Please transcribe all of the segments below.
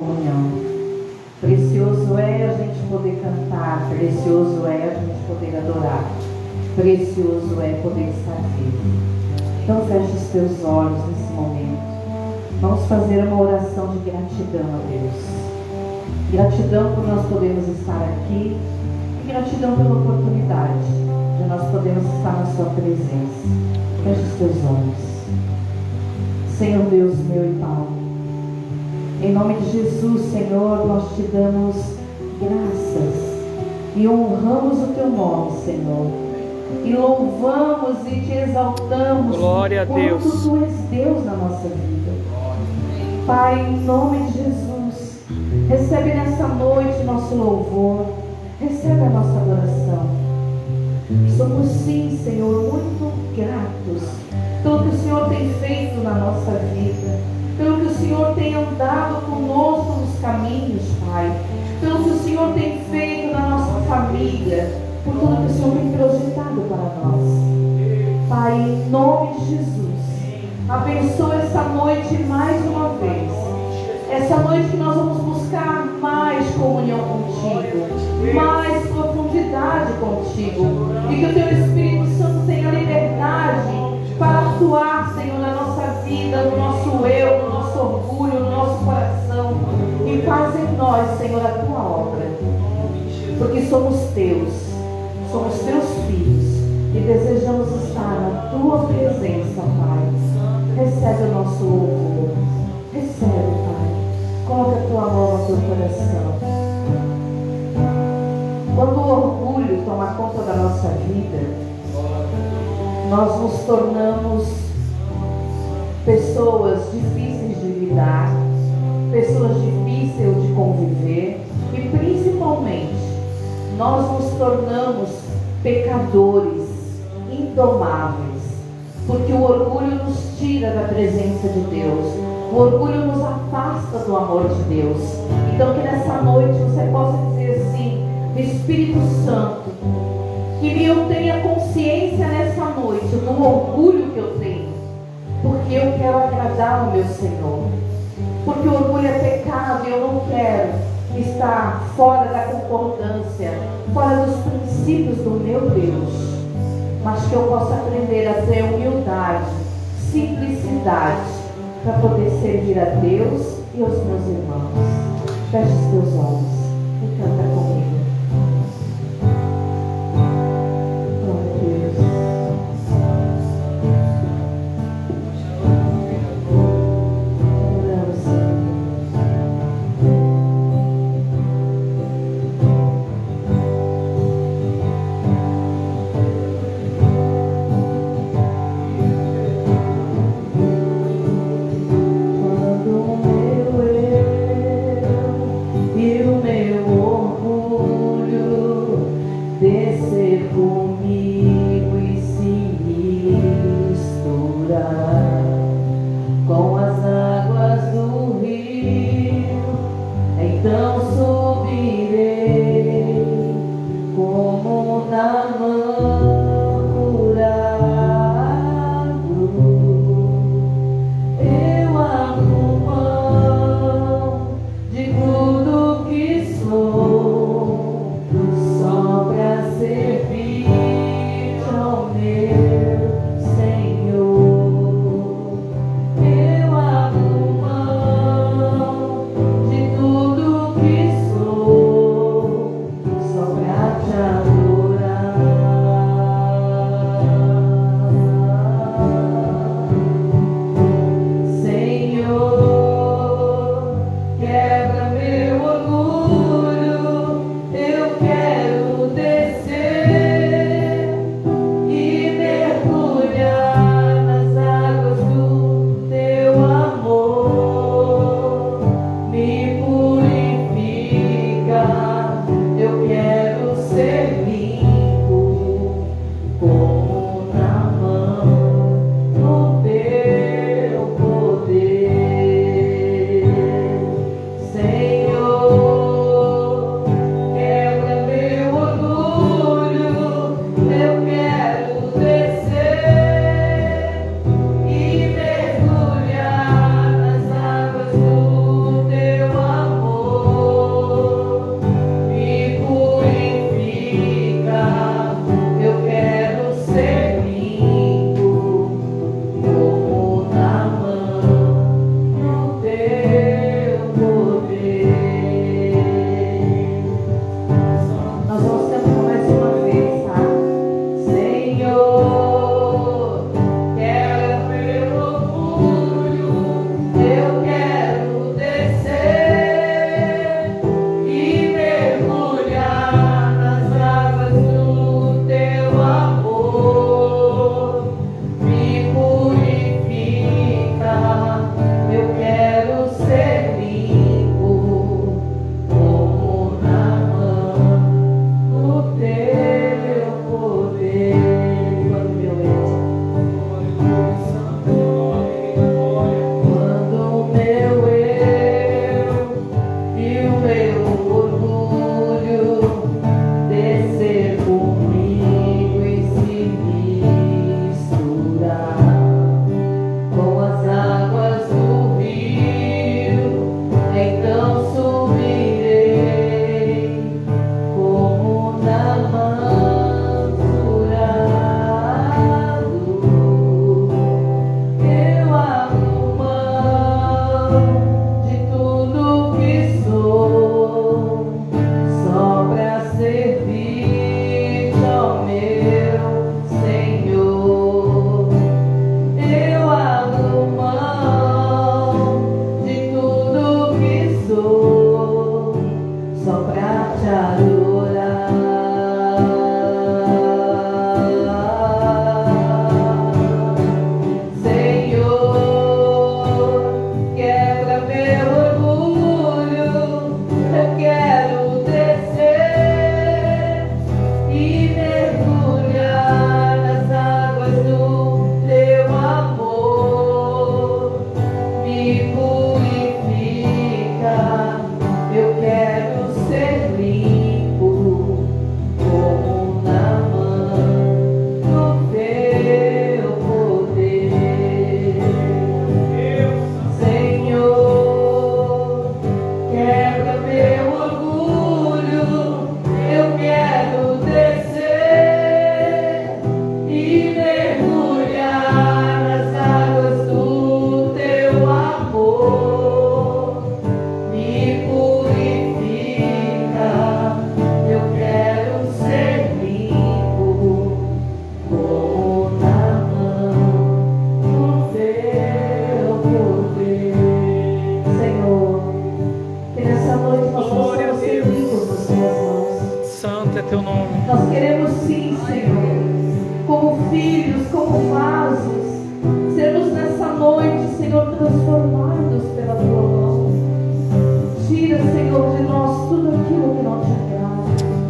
comunhão. Precioso é a gente poder cantar, precioso é a gente poder adorar, precioso é poder estar vivo. Então feche os teus olhos nesse momento. Vamos fazer uma oração de gratidão a Deus. Gratidão por nós podermos estar aqui e gratidão pela oportunidade de nós podermos estar na sua presença. Feche os teus olhos. Senhor Deus meu e Pai, em nome de Jesus, Senhor, nós te damos graças e honramos o teu nome, Senhor, e louvamos e te exaltamos. Glória a Deus. Tu és Deus na nossa vida. Pai, em nome de Jesus, recebe nessa noite nosso louvor, recebe a nossa adoração. Somos sim, Senhor, muito gratos pelo que o Senhor tem feito na nossa vida, pelo que o Senhor tem andado conosco nos caminhos, Pai, pelo que o Senhor tem feito na nossa família, por tudo que o Senhor tem projetado para nós. Pai, em nome de Jesus, abençoa essa noite mais uma vez. Essa noite que nós vamos buscar mais comunhão contigo, mais profundidade contigo, e que o teu Espírito Santo tenha liberdade para atuar, Senhor, na nossa vida, no nosso eu, no nosso orgulho, no nosso coração, e faz em nós, Senhor, a tua obra, porque somos teus filhos, e desejamos estar na tua presença, Pai. Recebe o nosso louvor, recebe, Pai, coloca a tua mão no teu coração. Quando o orgulho toma conta da nossa vida, nós nos tornamos pessoas difíceis de lidar, pessoas difíceis de conviver, e principalmente nós nos tornamos pecadores indomáveis, porque o orgulho nos tira da presença de Deus, o orgulho nos afasta do amor de Deus. Então que nessa noite você possa dizer assim: Espírito Santo, que eu tenha consciência nessa noite do orgulho que eu tenho, porque eu quero agradar o meu Senhor, porque o orgulho é pecado e eu não quero estar fora da concordância, fora dos princípios do meu Deus, mas que eu possa aprender a ter humildade, simplicidade, para poder servir a Deus e aos meus irmãos. Feche os teus olhos e canta comigo. nessa noite nós possamos ser limpos nas tuas mãos. Santo é teu nome. Nós queremos sim, Senhor, como filhos, como vasos, sermos nessa noite, Senhor, transformados pela tua mão. Tira, Senhor, de nós tudo aquilo que não te agrada.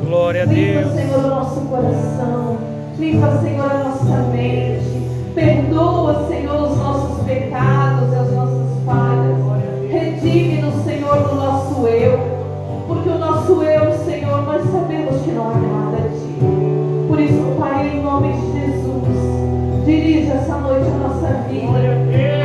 Glória a Limpa, Deus. Senhor, o nosso coração. Limpa, Senhor, a nossa mente. Perdoa, Senhor, os nossos pecados e as nossas falhas. Redime-nos, Senhor, do nosso eu. Porque o nosso eu, Senhor, nós sabemos que não agrada a Ti. Por isso, Pai, em nome de Jesus, dirija essa noite a nossa vida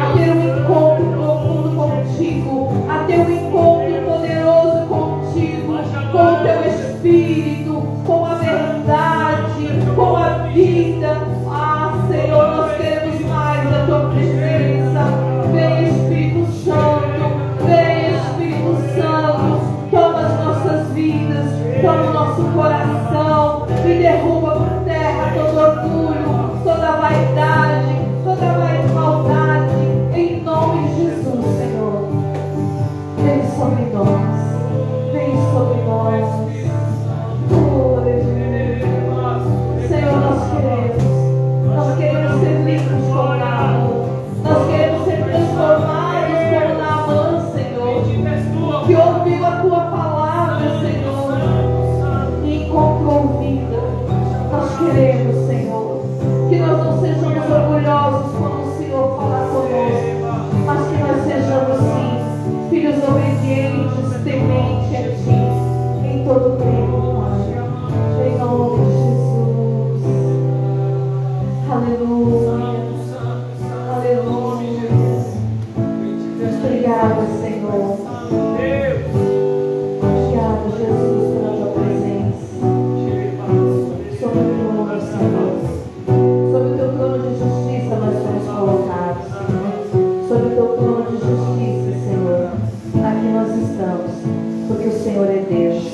a ter um encontro profundo contigo, a ter um encontro poderoso contigo, com o Teu Espírito, com a verdade, com a vida. Ah, Senhor, nós queremos mais da Tua presença. Vem, Espírito Santo, vem, Espírito Santo, toma as nossas vidas, toma o nosso coração e derruba por terra todo orgulho, toda vaidade, toda maldade, em nome de Jesus, Senhor. Vem sobre nós, vem sobre nós. Oh, aleluia. Senhor, nós queremos ser limpos como Naamã. Nós queremos ser transformados como Naamã, Senhor, que ouviu a Tua palavra, Senhor, e encontrou vida. Nós queremos, Senhor, que nós não sejamos orgulhosos quando o Senhor falar conosco, mas que nós sejamos, sim, filhos obedientes, tementes a Ti, em todo o tempo, Pai. Em nome de Jesus. Aleluia. Aleluia. Obrigada, Senhor. Obrigada, Jesus, pela Tua presença. Sobre o trono, Senhor. Sobre o Teu trono de justiça nós somos colocados. Sobre o Teu trono de justiça, Senhor. Aqui nós estamos, porque o Senhor é Deus.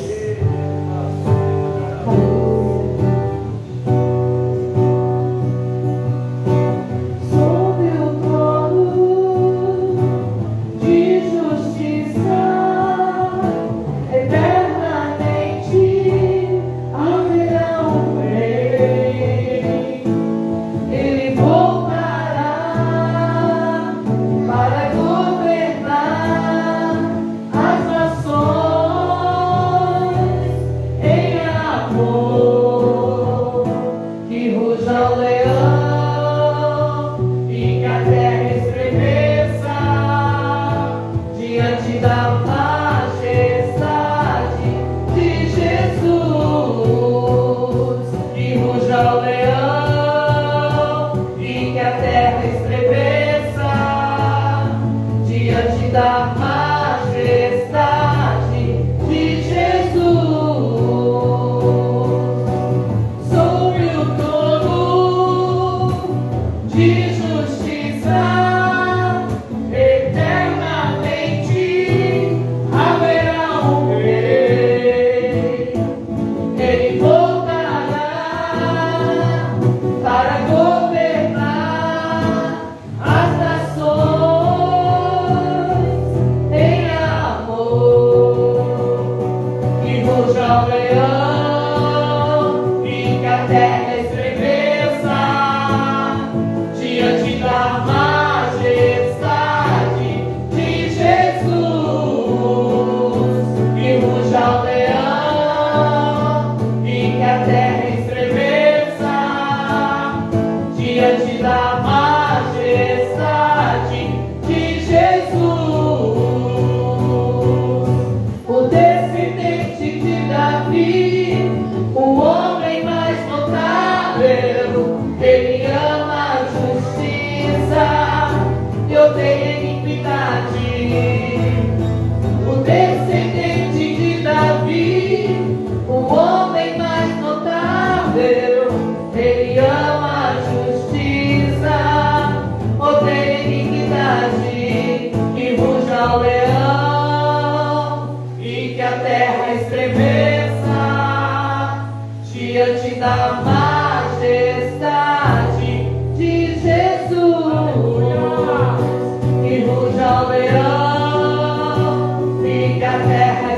Que ruja o leão, e que a terra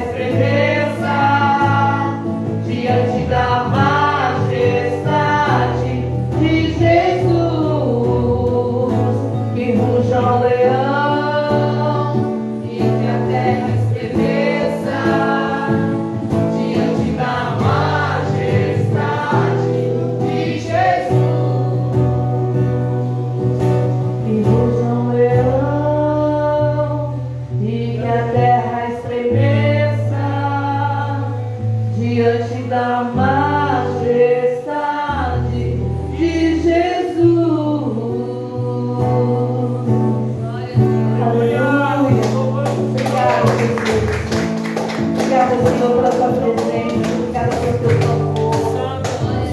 Obrigada, Senhor, pela tua presença. Obrigada pelo teu favor.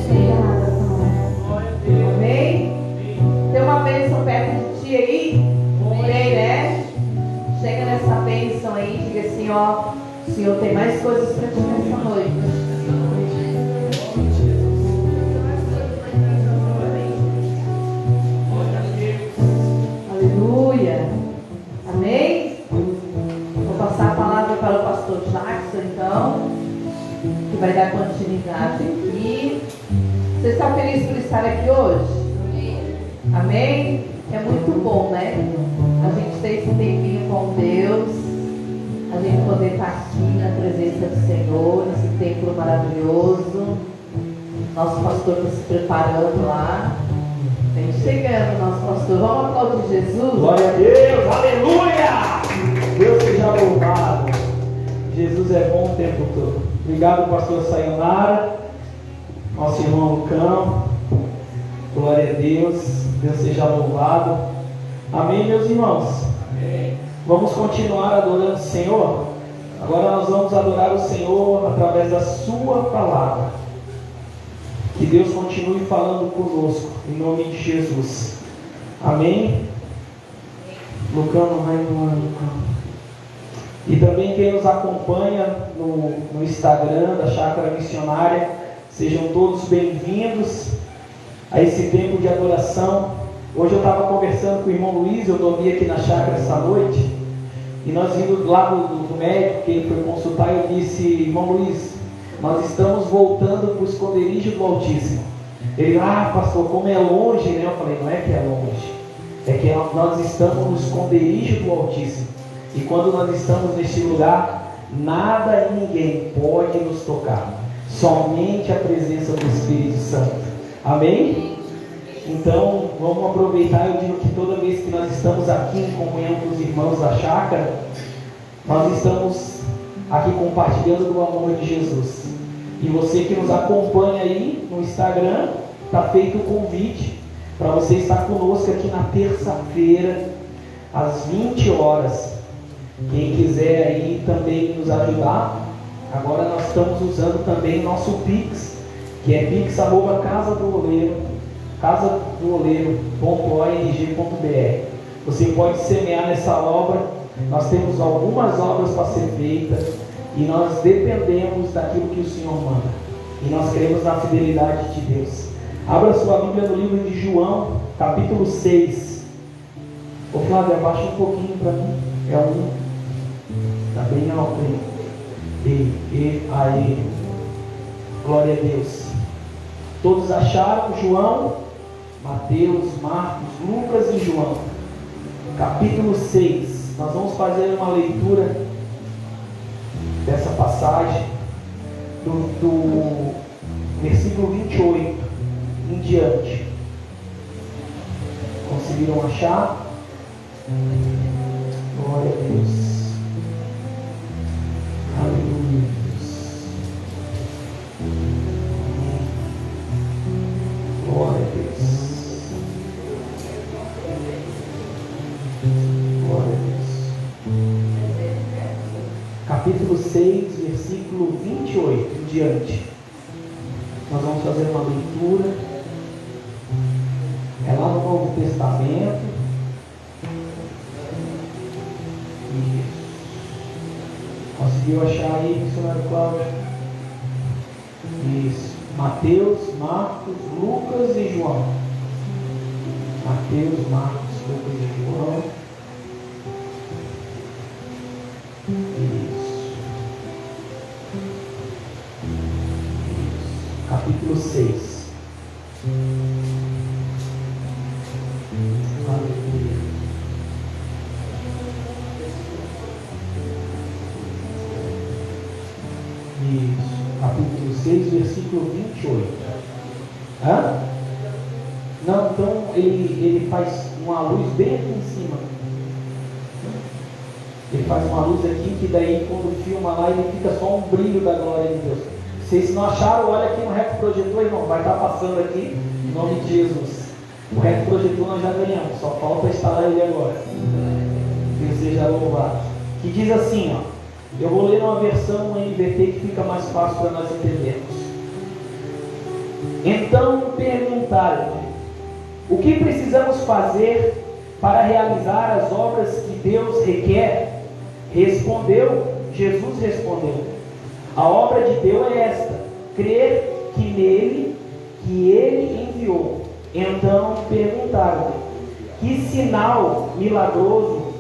Obrigada, Pai. Amém? Tem uma bênção perto de ti aí? Tem, né? Chega nessa bênção aí, diga assim, ó, o Senhor tem mais coisas para ti nessa noite. Aleluia. Amém? Vou passar a palavra para o pastor Jackson, então, que vai dar continuidade aqui. Vocês estão felizes por estar aqui hoje? Amém? É muito bom, né? A gente ter esse tempinho com Deus, a gente poder estar aqui na presença do Senhor, nesse templo maravilhoso. Nosso pastor está se preparando lá. Vem chegando, nosso pastor. Vamos aplaudir Jesus. Glória a Deus, aleluia! Deus seja louvado. Jesus é bom o tempo todo. Obrigado, pastor Sayonara, nosso irmão Lucão. Glória a Deus. Deus seja louvado. Amém, meus irmãos? Amém. Vamos continuar adorando o Senhor. Agora nós vamos adorar o Senhor através da sua palavra. Que Deus continue falando conosco, em nome de Jesus. Amém? Lucão, não vai embora, Lucão. E também quem nos acompanha no Instagram da Chácara Missionária, sejam todos bem-vindos a esse tempo de adoração. Hoje eu estava conversando com o irmão Luiz, eu dormi aqui na chácara essa noite, e nós indo lá do médico, que ele foi consultar, eu disse, irmão Luiz, nós estamos voltando para o esconderijo do Altíssimo. Ele, pastor, como é longe, né? Eu falei, não é que é longe, é que nós estamos no esconderijo do Altíssimo, e quando nós estamos neste lugar, nada e ninguém pode nos tocar, somente a presença do Espírito Santo. Amém? Então, vamos aproveitar. Eu digo que toda vez que nós estamos aqui em comunhão com os irmãos da chácara, nós estamos aqui compartilhando do amor de Jesus. E você que nos acompanha aí no Instagram, está feito o convite para você estar conosco aqui na terça-feira, às 20 horas. Quem quiser aí também nos ajudar, agora nós estamos usando também o nosso Pix, que é pix@casadoleiro.org.br. Você pode semear nessa obra. Nós temos algumas obras para ser feitas e nós dependemos daquilo que o Senhor manda, e nós cremos na fidelidade de Deus. Abra sua Bíblia no livro de João, capítulo 6. Ô Flávio, abaixa um pouquinho para mim. É um, está bem alto aí. Glória a Deus. Todos acharam? João, Mateus, Marcos, Lucas e João, capítulo 6. Nós vamos fazer uma leitura dessa passagem do versículo 28 em diante. Conseguiram achar? Glória a Deus. Aleluia. Glória a Deus. Glória a Deus. Capítulo 6, versículo 28 em diante. Nós vamos fazer uma leitura. É lá no Novo Testamento. Isso. Conseguiu achar aí, missionário Cláudio? Isso. Mateus, Marcos, Lucas e João. Mateus, Marcos, Lucas e João. Isso. Capítulo 6. Aleluia. Isso. Capítulo 6, versículo 28. Hã? Não, então ele faz uma luz bem aqui em cima. Ele faz uma luz aqui que daí quando filma lá ele fica só um brilho da glória de Deus. Vocês não acharam? Olha aqui no retroprojetor, irmão. Vai estar passando aqui em nome de Jesus. O retroprojetor nós já ganhamos. Só falta instalar ele agora. Deus seja louvado. Que diz assim, ó. Eu vou ler uma versão NVT que fica mais fácil para nós entendermos. Então perguntaram-lhe: o que precisamos fazer para realizar as obras que Deus requer? Jesus respondeu: a obra de Deus é esta, crer que Ele enviou. Então perguntaram-lhe: que sinal milagroso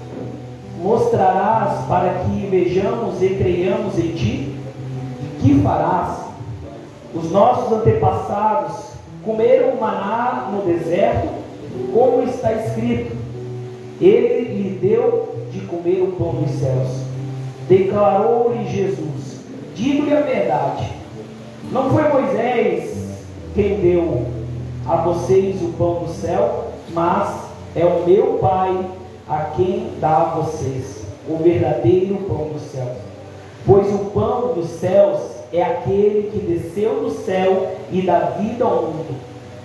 mostrarás para que vejamos e creiamos em ti? Que farás? Os nossos antepassados comeram maná no deserto, como está escrito: Ele lhe deu de comer o pão dos céus. Declarou-lhe Jesus: digo-lhe a verdade, não foi Moisés quem deu a vocês o pão do céu, mas é o meu Pai a quem dá a vocês o verdadeiro pão do céu. Pois o pão dos céus é aquele que desceu do céu e dá vida ao mundo.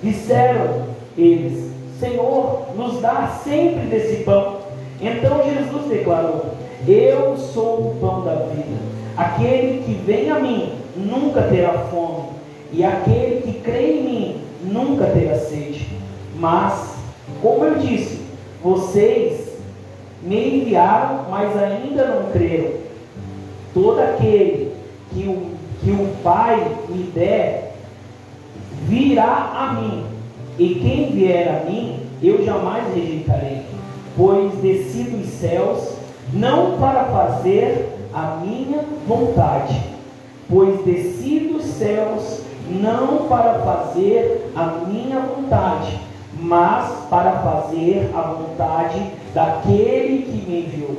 Disseram eles: Senhor, nos dá sempre desse pão. Então Jesus declarou: eu sou o pão da vida. Aquele que vem a mim nunca terá fome, e aquele que crê em mim nunca terá sede. Mas, como eu disse, vocês me enviaram, mas ainda não creram. Todo aquele que o Pai me der virá a mim, e quem vier a mim eu jamais rejeitarei, pois desci dos céus não para fazer a minha vontade, pois desci dos céus não para fazer a minha vontade, mas para fazer a vontade daquele que me enviou.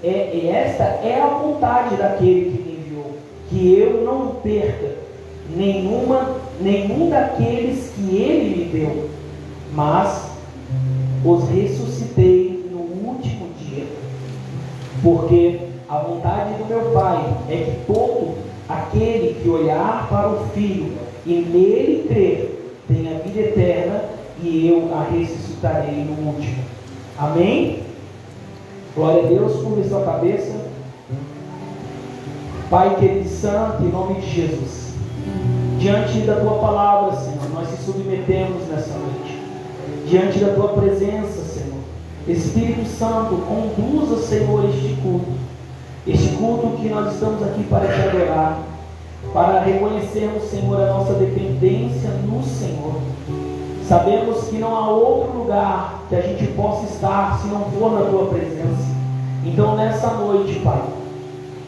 Esta é a vontade daquele que me enviou, que eu não perca nenhum daqueles que ele me deu, mas os ressuscitei no último dia. Porque a vontade do meu Pai é que todo aquele que olhar para o Filho e nele crer tenha vida eterna, e eu a ressuscitarei no último. Amém? Glória a Deus. Curva sua cabeça. Pai querido e santo, em nome de Jesus, diante da Tua palavra, Senhor, nós se submetemos nessa noite. Diante da Tua presença, Senhor, Espírito Santo, conduza, Senhor, este culto que nós estamos aqui para Te adorar, para reconhecermos, Senhor, a nossa dependência no Senhor. Sabemos que não há outro lugar que a gente possa estar se não for na Tua presença. Então nessa noite, Pai,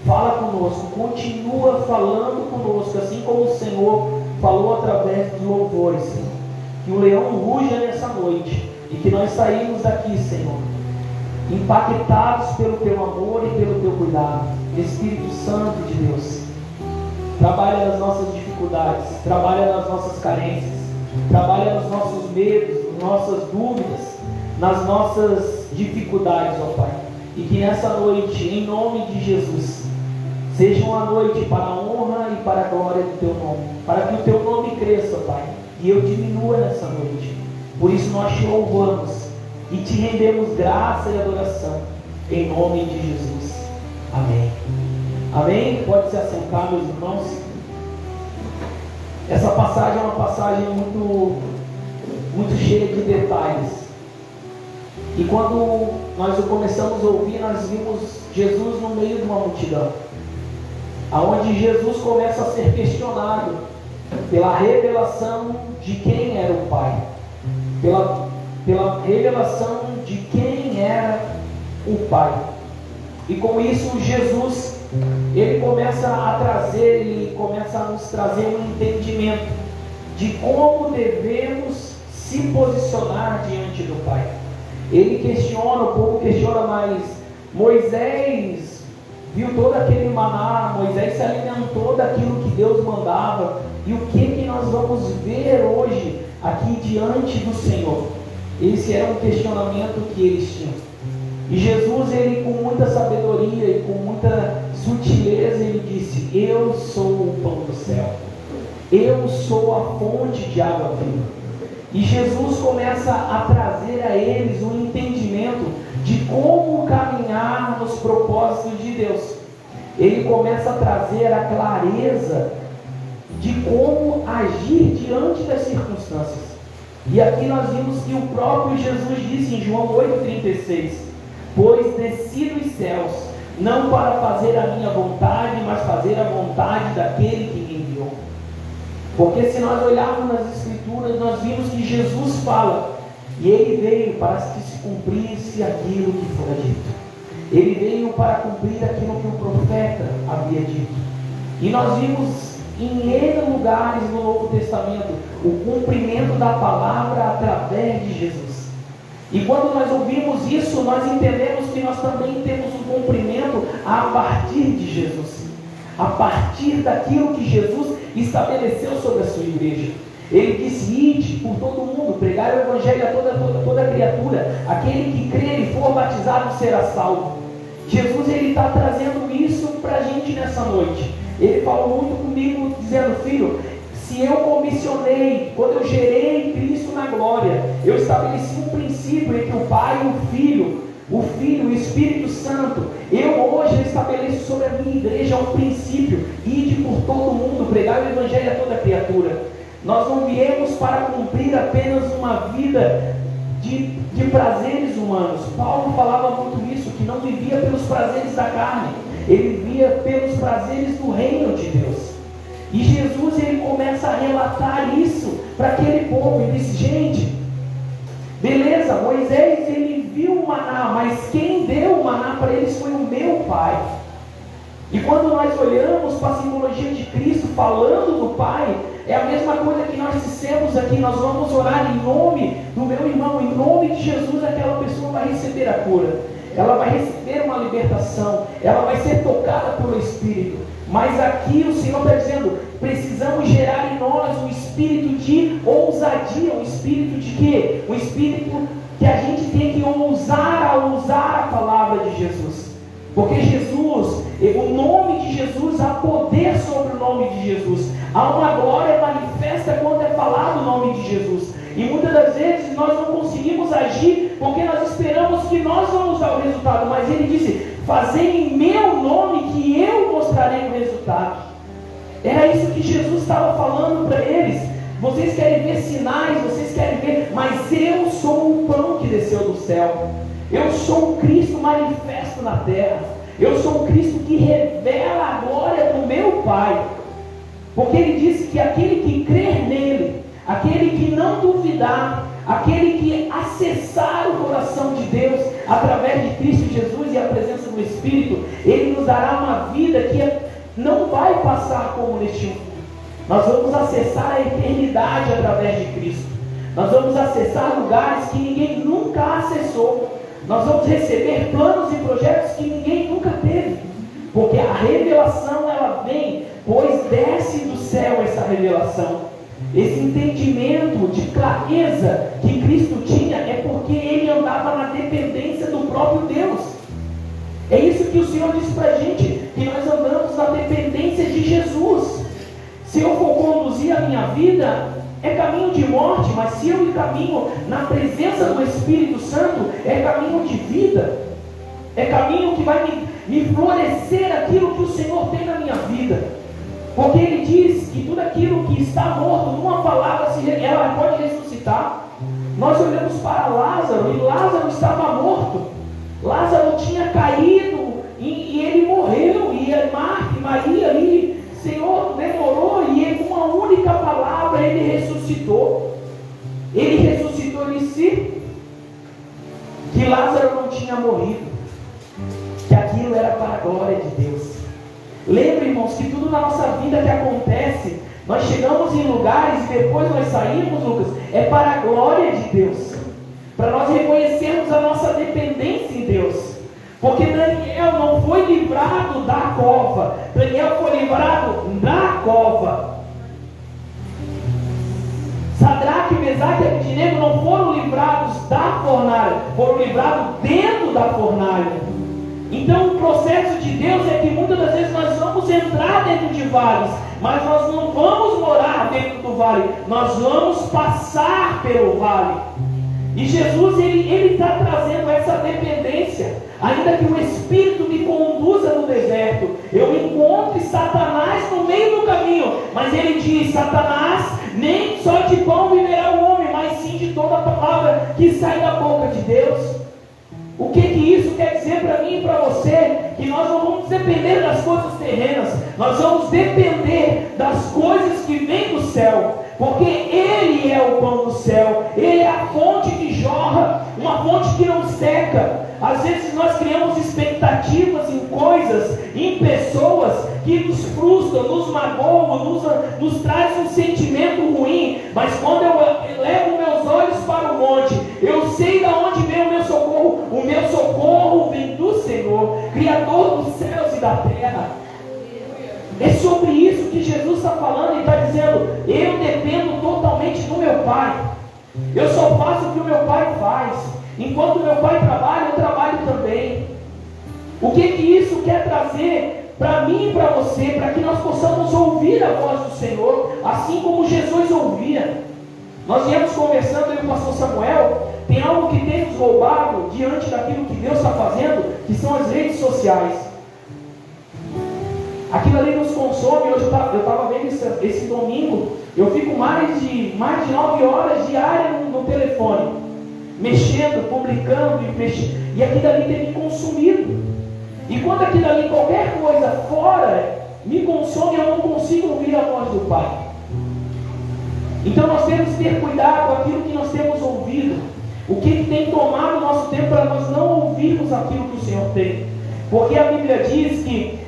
fala conosco, continua falando conosco, assim como o Senhor falou através dos louvores, Senhor. Que o leão ruja nessa noite, e que nós saímos daqui, Senhor, impactados pelo Teu amor e pelo Teu cuidado. Espírito Santo de Deus, trabalha nas nossas dificuldades, trabalha nas nossas carências, trabalha nos nossos medos, nas nossas dúvidas, nas nossas dificuldades, ó Pai. E que nessa noite, em nome de Jesus, seja uma noite para a honra e para a glória do Teu nome, para que o Teu nome cresça, Pai, e eu diminua nessa noite. Por isso nós Te louvamos e Te rendemos graça e adoração, em nome de Jesus. Amém. Amém? Pode se assentar, meus irmãos. Essa passagem é uma passagem muito cheia de detalhes. E quando nós o começamos a ouvir, nós vimos Jesus no meio de uma multidão, aonde Jesus começa a ser questionado pela revelação de quem era o Pai, pela revelação de quem era o Pai. E com isso Jesus, ele começa a nos trazer um entendimento de como devemos se posicionar diante do Pai. Ele questiona, o povo questiona, mas Moisés viu todo aquele maná, Moisés se alimentou daquilo que Deus mandava, e o que nós vamos ver hoje aqui diante do Senhor? Esse era um questionamento que eles tinham. E Jesus, ele com muita sabedoria e com muita sutileza, ele disse: eu sou o pão do céu, eu sou a fonte de água viva. E Jesus começa a trazer a eles um entendimento de como caminhar nos propósitos de Deus. Ele começa a trazer a clareza de como agir diante das circunstâncias. E aqui nós vimos que o próprio Jesus disse em João 8,36: pois desci dos céus, não para fazer a minha vontade, mas fazer a vontade daquele que me enviou. Porque se nós olharmos nas Escrituras, nós vimos que Jesus fala, e Ele veio para que se cumprisse aquilo que fora dito. Ele veio para cumprir aquilo que o profeta havia dito. E nós vimos em N lugares no Novo Testamento o cumprimento da palavra através de Jesus. E quando nós ouvimos isso, nós entendemos que nós também temos um cumprimento a partir de Jesus, a partir daquilo que Jesus estabeleceu sobre a sua igreja. Ele disse: ide por todo mundo, pregar o evangelho a toda criatura, aquele que crer e for batizado será salvo. Jesus, ele está trazendo isso para a gente nessa noite. Ele falou muito comigo, dizendo: filho, se eu comissionei, quando eu gerei Cristo na glória, eu estabeleci um princípio entre o Pai e o Filho, o Espírito Santo. Eu hoje estabeleço sobre a minha igreja um princípio: ide por todo mundo, pregar o evangelho a toda criatura. Nós não viemos para cumprir apenas uma vida de prazeres humanos. Paulo falava muito isso, que não vivia pelos prazeres da carne, ele vivia pelos prazeres do reino de Deus. E Jesus, ele começa a relatar isso para aquele povo. Ele diz: gente, beleza, Moisés, ele viu o maná, mas quem deu o maná para eles foi o meu Pai. E quando nós olhamos para a simbologia de Cristo falando do Pai, é a mesma coisa que nós dissemos aqui. Nós vamos orar em nome do meu irmão, em nome de Jesus. Aquela pessoa vai receber a cura, ela vai receber uma libertação, ela vai ser tocada pelo Espírito. Mas aqui o Senhor está dizendo: precisamos gerar em nós um espírito de ousadia. Um espírito de quê? Um espírito que a gente tem que ousar a usar a palavra de Jesus. Porque Jesus, o nome de Jesus, há poder sobre o nome de Jesus. Há uma glória manifesta quando é falado o nome de Jesus. E muitas das vezes nós não conseguimos agir porque nós esperamos que nós vamos dar o resultado. Mas ele disse: fazei em meu nome que eu mostrarei o resultado. Era isso que Jesus estava falando para eles. Vocês querem ver sinais, vocês querem ver, mas eu sou o pão que desceu do céu. Eu sou o Cristo manifesto na terra. Eu sou o Cristo que revela a glória do meu Pai. Porque ele disse que aquele que crer nele, aquele que não duvidar, aquele que acessar o coração de Deus através de Cristo Jesus e a presença do Espírito, ele nos dará uma vida que não vai passar como neste mundo. Nós vamos acessar a eternidade através de Cristo. Nós vamos acessar lugares que ninguém nunca acessou. Nós vamos receber planos e projetos que ninguém nunca teve. Porque a revelação, ela vem, pois desce do céu essa revelação. Esse entendimento de clareza que Cristo tinha é porque ele andava na dependência do próprio Deus. É isso que o Senhor disse para a gente, que nós andamos na dependência de Jesus. Se eu for conduzir a minha vida, é caminho de morte, mas se eu caminho na presença do Espírito Santo, é caminho de vida. É caminho que vai me florescer aquilo que o Senhor tem na minha vida. Porque ele diz que tudo aquilo que está morto, numa palavra, ela pode ressuscitar. Nós olhamos para Lázaro, e Lázaro estava morto. Lázaro tinha caído e ele morreu. E Marta e Maria ali, Senhor, demorou, e com uma única palavra ele ressuscitou. Ele ressuscitou em si que Lázaro não tinha morrido, que aquilo era para a glória de Deus. Lembra, irmãos, que tudo na nossa vida que acontece, nós chegamos em lugares e depois nós saímos, Lucas, é para a glória de Deus, para nós reconhecermos a nossa dependência em Deus. Porque Daniel não foi livrado da cova, Daniel foi livrado da cova. Sadraque, Mesaque e Abednego não foram livrados da fornalha, foram livrados dentro da fornalha. Então o processo de Deus é que muitas das vezes nós vamos entrar dentro de vales, mas nós não vamos morar dentro do vale, nós vamos passar pelo vale. E Jesus, ele está trazendo essa dependência. Ainda que o Espírito me conduza no deserto, eu encontre Satanás no meio do caminho, mas ele diz: Satanás, nem só de pão viverá o homem, mas sim de toda a palavra que sai da boca de Deus. O que isso quer dizer para mim e para você? Que nós não vamos depender das coisas terrenas, nós vamos depender das coisas que vêm do céu, porque Ele é o pão do céu, Ele é a fonte que jorra, uma fonte que não seca. Às vezes nós criamos expectativas em coisas, em pessoas que nos frustram, nos magoam, nos traz um sentimento ruim. Mas quando eu levo meus olhos para o monte, eu sei de onde vem o meu socorro. O meu socorro vem do Senhor, Criador dos céus e da terra. É sobre isso que Jesus está falando. Ele está dizendo: eu dependo totalmente do meu Pai, eu só faço o que o meu Pai faz. Enquanto meu Pai trabalha, eu trabalho também. O que isso quer trazer para mim e para você? Para que nós possamos ouvir a voz do Senhor, assim como Jesus ouvia. Nós viemos conversando aí com o pastor Samuel. Tem algo que tem nos roubado diante daquilo que Deus está fazendo, que são as redes sociais. Aquilo ali nos consome. Hoje eu estava vendo esse domingo, eu fico mais de 9 horas diárias no telefone, mexendo, publicando e aquilo ali tem me consumido. E quando aquilo ali, qualquer coisa fora, me consome, eu não consigo ouvir a voz do Pai. Então nós temos que ter cuidado com aquilo que nós temos ouvido, o que tem tomado o nosso tempo para nós não ouvirmos aquilo que o Senhor tem. Porque a Bíblia diz que,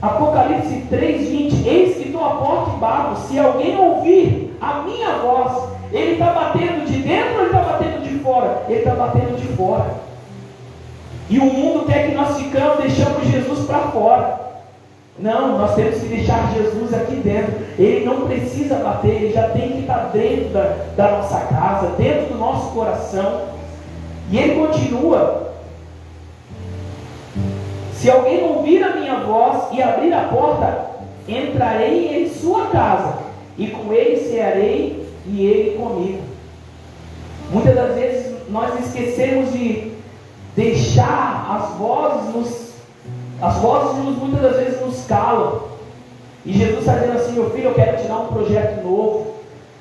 Apocalipse 3:20, eis que estou à porta e bato, se alguém ouvir a minha voz, ele está batendo de dentro ou ele está batendo de fora? Ele está batendo de fora. E o mundo quer que nós deixamos Jesus para fora. Não, nós temos que deixar Jesus aqui dentro. Ele não precisa bater, ele já tem que estar dentro da nossa casa, dentro do nosso coração. E ele continua: se alguém ouvir a minha voz e abrir a porta, entrarei em sua casa, e com ele cearei e ele comigo. Muitas das vezes nós esquecemos de deixar as vozes muitas das vezes nos calam. E Jesus está dizendo assim: meu filho, eu quero te dar um projeto novo.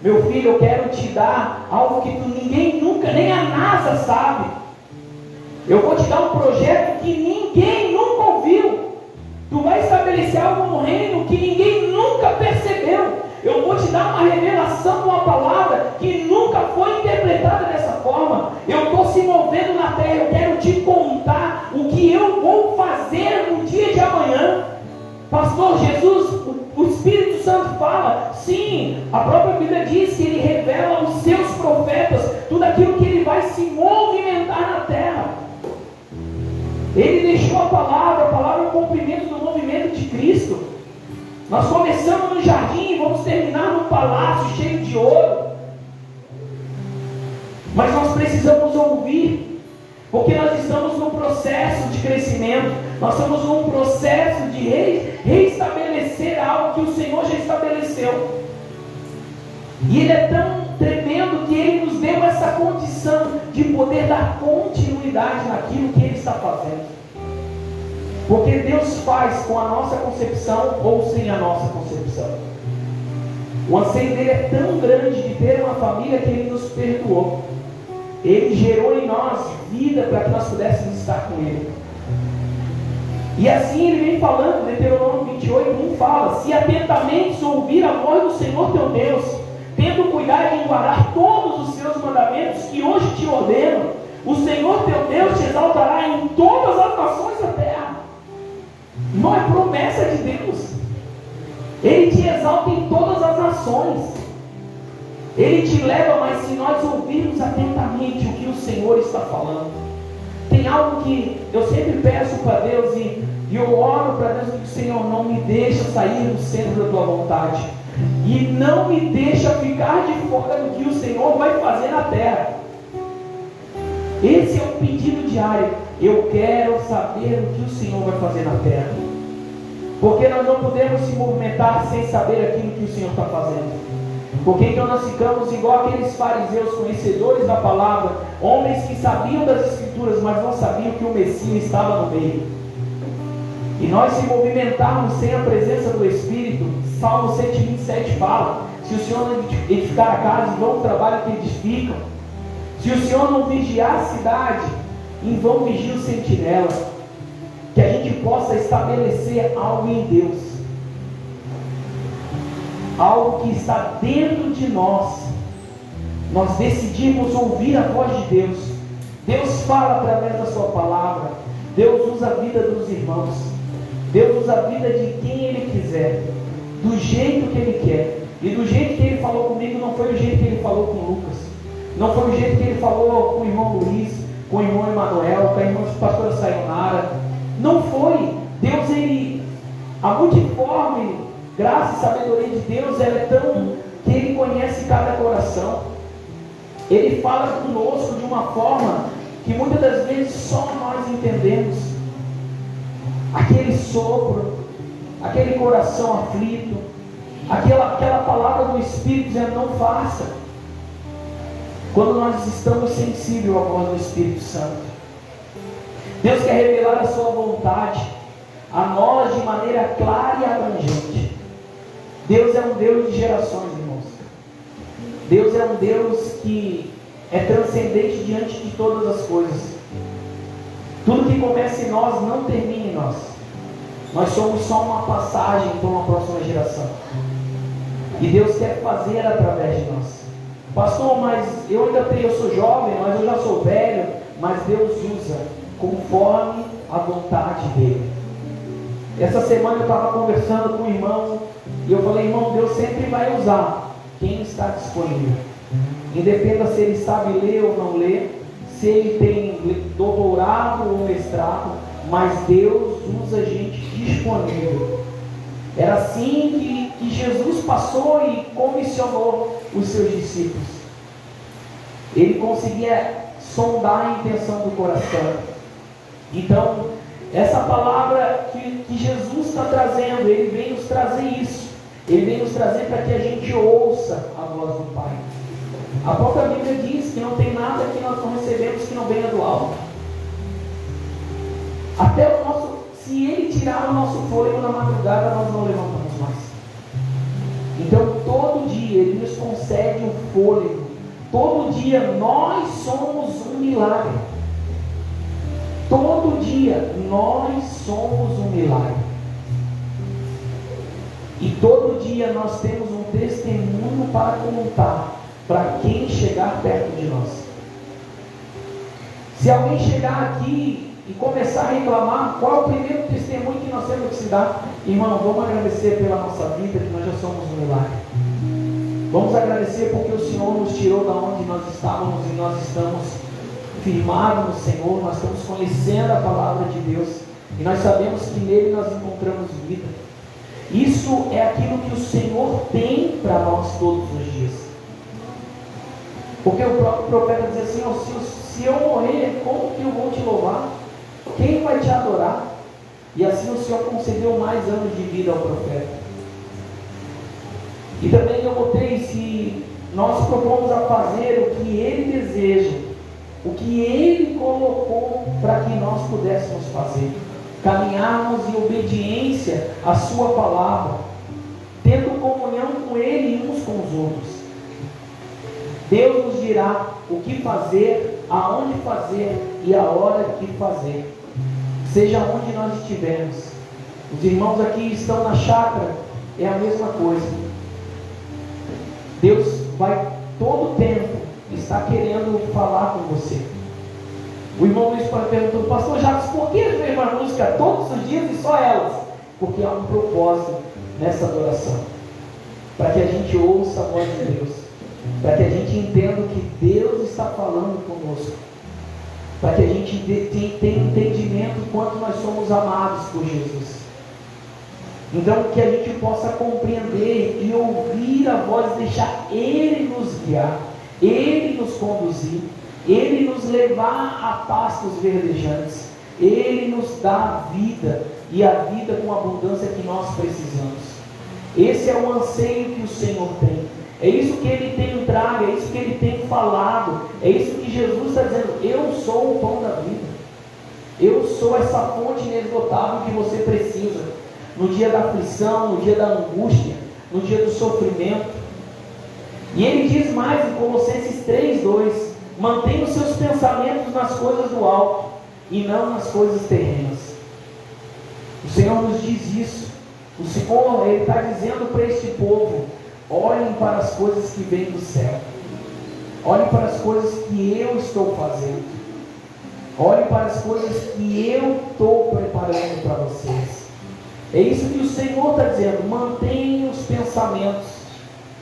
Meu filho, eu quero te dar algo que ninguém nunca, nem a NASA sabe. Eu vou te dar um projeto que ninguém nunca ouviu. Tu vai estabelecer algo no reino que ninguém nunca percebeu. Eu vou te dar uma revelação de uma palavra que nunca foi interpretada dessa forma. Eu estou se movendo na terra. Eu quero te contar o que eu vou fazer no dia de amanhã. Pastor, Jesus, o Espírito Santo fala. Sim, a própria Bíblia diz que Ele revela aos seus profetas tudo aquilo que Ele vai se movimentar na terra. Ele deixou a palavra é o cumprimento do movimento de Cristo. Nós começamos no jardim e vamos terminar no palácio cheio de ouro. Mas nós precisamos ouvir, porque nós estamos num processo de crescimento, nós estamos num processo de reestabelecer algo que o Senhor já estabeleceu. E Ele é tão tremendo que Ele nos deu essa condição de poder dar continuidade naquilo que Ele está fazendo. Porque Deus faz com a nossa concepção ou sem a nossa concepção. O anseio dele é tão grande de ter uma família que Ele nos perdoou. Ele gerou em nós vida para que nós pudéssemos estar com Ele. E assim Ele vem falando, Deuteronômio 28:1 fala: se atentamente ouvir a voz do Senhor teu Deus, tendo cuidado em guardar todos os seus mandamentos que hoje te ordeno, o Senhor teu Deus te exaltará em todas as nações da terra. Não é promessa de Deus. Ele te exalta em todas as nações. Ele te leva, mas se nós ouvirmos atentamente o que o Senhor está falando. Tem algo que eu sempre peço para Deus e eu oro para Deus e digo: Senhor, não me deixa sair do centro da tua vontade. E não me deixa ficar de fora do que o Senhor vai fazer na terra. Esse é um pedido diário. Eu quero saber o que o Senhor vai fazer na terra. Porque nós não podemos se movimentar sem saber aquilo que o Senhor está fazendo. Porque então nós ficamos igual aqueles fariseus conhecedores da palavra, homens que sabiam das Escrituras, mas não sabiam que o Messias estava no meio. E nós se movimentarmos sem a presença do Espírito, Salmo 127 fala: se o Senhor não edificar a casa, em vão o trabalho que edificam. Se o Senhor não vigiar a cidade, em vão vigia o sentinela. Que a gente possa estabelecer algo em Deus, algo que está dentro de nós. Nós decidimos ouvir a voz de Deus. Deus fala através da sua palavra. Deus usa a vida dos irmãos. Deus usa a vida de quem Ele quiser, do jeito que Ele quer. E do jeito que Ele falou comigo, não foi o jeito que Ele falou com o Lucas, não foi o jeito que Ele falou com o irmão Luiz, com o irmão Emanuel, com a irmã pastora Sayonara. Não foi. Deus, Ele, a multiforme graça e sabedoria de Deus, ela é tão que Ele conhece cada coração. Ele fala conosco de uma forma que muitas das vezes só nós entendemos. Aquele sopro, aquele coração aflito, aquela palavra do Espírito dizendo: não faça. Quando nós estamos sensíveis à voz do Espírito Santo, Deus quer revelar a sua vontade a nós de maneira clara e abrangente. Deus é um Deus de gerações, irmãos. Deus é um Deus que é transcendente diante de todas as coisas. Tudo que começa em nós não termina em nós. Nós somos só uma passagem para uma próxima geração. E Deus quer fazer através de nós. Pastor, mas eu sou jovem, mas eu já sou velho. Mas Deus usa conforme a vontade dEle. Essa semana eu estava conversando com um irmão e eu falei: irmão, Deus sempre vai usar quem está disponível. Independa se ele sabe ler ou não ler, se ele tem doutorado ou mestrado, mas Deus usa gente disponível. Era assim que Jesus passou e comissionou os seus discípulos. Ele conseguia sondar a intenção do coração. Então, essa palavra que Jesus está trazendo, Ele vem nos trazer isso. Ele vem nos trazer para que a gente ouça a voz do Pai. A própria Bíblia diz que não tem nada que nós não recebemos que não venha do alto. Até o nosso, se Ele tirar o nosso fôlego na madrugada, nós não levantamos mais. Então, todo dia Ele nos concede um fôlego. Todo dia nós somos um milagre. Todo dia nós somos um milagre. E todo dia nós temos um testemunho para contar para quem chegar perto de nós. Se alguém chegar aqui e começar a reclamar, qual é o primeiro testemunho que nós temos que se dar? Irmão, vamos agradecer pela nossa vida, que nós já somos um milagre. Vamos agradecer porque o Senhor nos tirou da onde nós estávamos e nós estamos firmados no Senhor, nós estamos conhecendo a palavra de Deus e nós sabemos que nele nós encontramos vida. Isso é aquilo que o Senhor tem para nós todos os dias. Porque o próprio profeta diz assim: oh, se eu morrer, como que eu vou te louvar? Quem vai te adorar? E assim o Senhor concedeu mais anos de vida ao profeta. E também eu botei: se nós propomos a fazer o que Ele deseja, o que Ele colocou para que nós pudéssemos fazer, caminharmos em obediência à Sua palavra, tendo comunhão com Ele e uns com os outros. Deus nos dirá o que fazer, aonde fazer e a hora que fazer, seja onde nós estivermos. Os irmãos aqui estão na chácara, é a mesma coisa. Deus vai todo o tempo estar querendo falar com você. O irmão Luiz perguntou: pastor Jacques, por que as mesmas músicas todos os dias e só elas? Porque há um propósito nessa adoração, para que a gente ouça a voz de Deus, para que a gente entenda que Deus está falando conosco, para que a gente tenha entendimento do quanto nós somos amados por Jesus. Então, que a gente possa compreender e ouvir a voz, deixar Ele nos guiar, Ele nos conduzir, Ele nos levar a pastos verdejantes, Ele nos dá a vida, e a vida com abundância que nós Esse é o anseio que o Senhor tem. É isso que Ele tem trago, é isso que Ele tem falado. É isso que Jesus está dizendo: eu sou o pão da vida. Eu sou essa fonte inesgotável que você precisa. No dia da aflição, no dia da angústia, no dia do sofrimento. E Ele diz mais em Colossenses 3:2: mantenha os seus pensamentos nas coisas do alto e não nas coisas terrenas. O Senhor nos diz isso. O Senhor, Ele está dizendo para este povo: olhem para as coisas que vêm do céu. Olhem para as coisas que eu estou fazendo. Olhem para as coisas que eu estou preparando para vocês. É isso que o Senhor está dizendo: mantenham os pensamentos.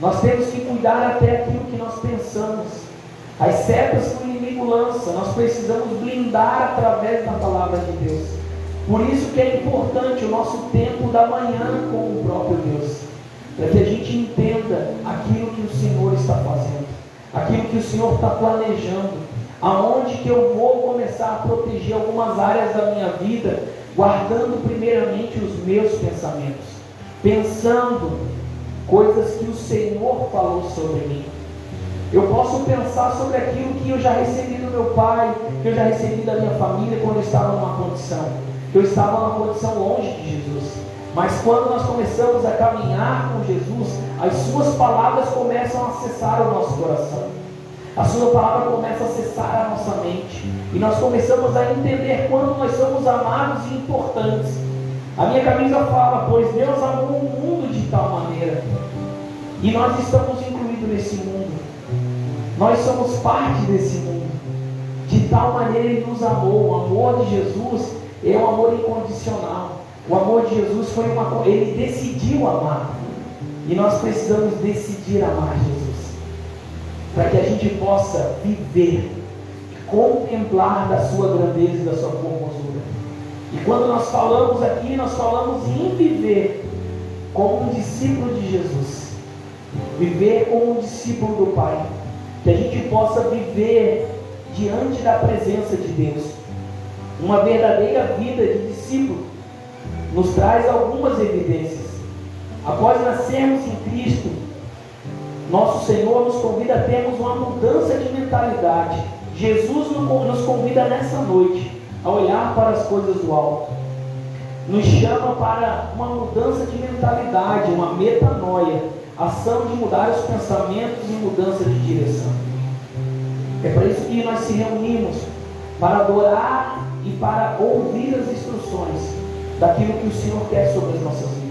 Nós temos que cuidar até aquilo que nós pensamos. As setas que o inimigo lança, nós precisamos blindar através da palavra de Deus. Por isso que é importante o nosso tempo da manhã com o próprio Deus, para que a gente entenda aquilo que o Senhor está fazendo, aquilo que o Senhor está planejando, aonde que eu vou começar a proteger algumas áreas da minha vida, guardando primeiramente os meus pensamentos, pensando coisas que o Senhor falou sobre mim. Eu posso pensar sobre aquilo que eu já recebi do meu pai, que eu já recebi da minha família quando eu estava numa condição, que eu estava numa condição longe de Jesus. Mas quando nós começamos a caminhar com Jesus, as suas palavras começam a acessar o nosso coração. A sua palavra começa a acessar a nossa mente. E nós começamos a entender quando nós somos amados e importantes. A minha camisa fala: pois Deus amou o mundo de tal maneira. E nós estamos incluídos nesse mundo. Nós somos parte desse mundo. De tal maneira Ele nos amou. O amor de Jesus é um amor incondicional. O amor de Jesus foi uma coisa, Ele decidiu amar. E nós precisamos decidir amar Jesus, para que a gente possa viver, contemplar da sua grandeza e da sua formosura. E quando nós falamos aqui, nós falamos em viver como um discípulo de Jesus, viver como um discípulo do Pai, que a gente possa viver diante da presença de Deus. Uma verdadeira vida de discípulo nos traz algumas evidências. Após nascermos em Cristo, nosso Senhor nos convida a termos uma mudança de mentalidade. Jesus nos convida nessa noite a olhar para as coisas do alto. Nos chama para uma mudança de mentalidade, uma metanoia, ação de mudar os pensamentos e mudança de direção. É para isso que nós se reunimos, para adorar e para ouvir as instruções daquilo que o Senhor quer sobre as nossas vidas.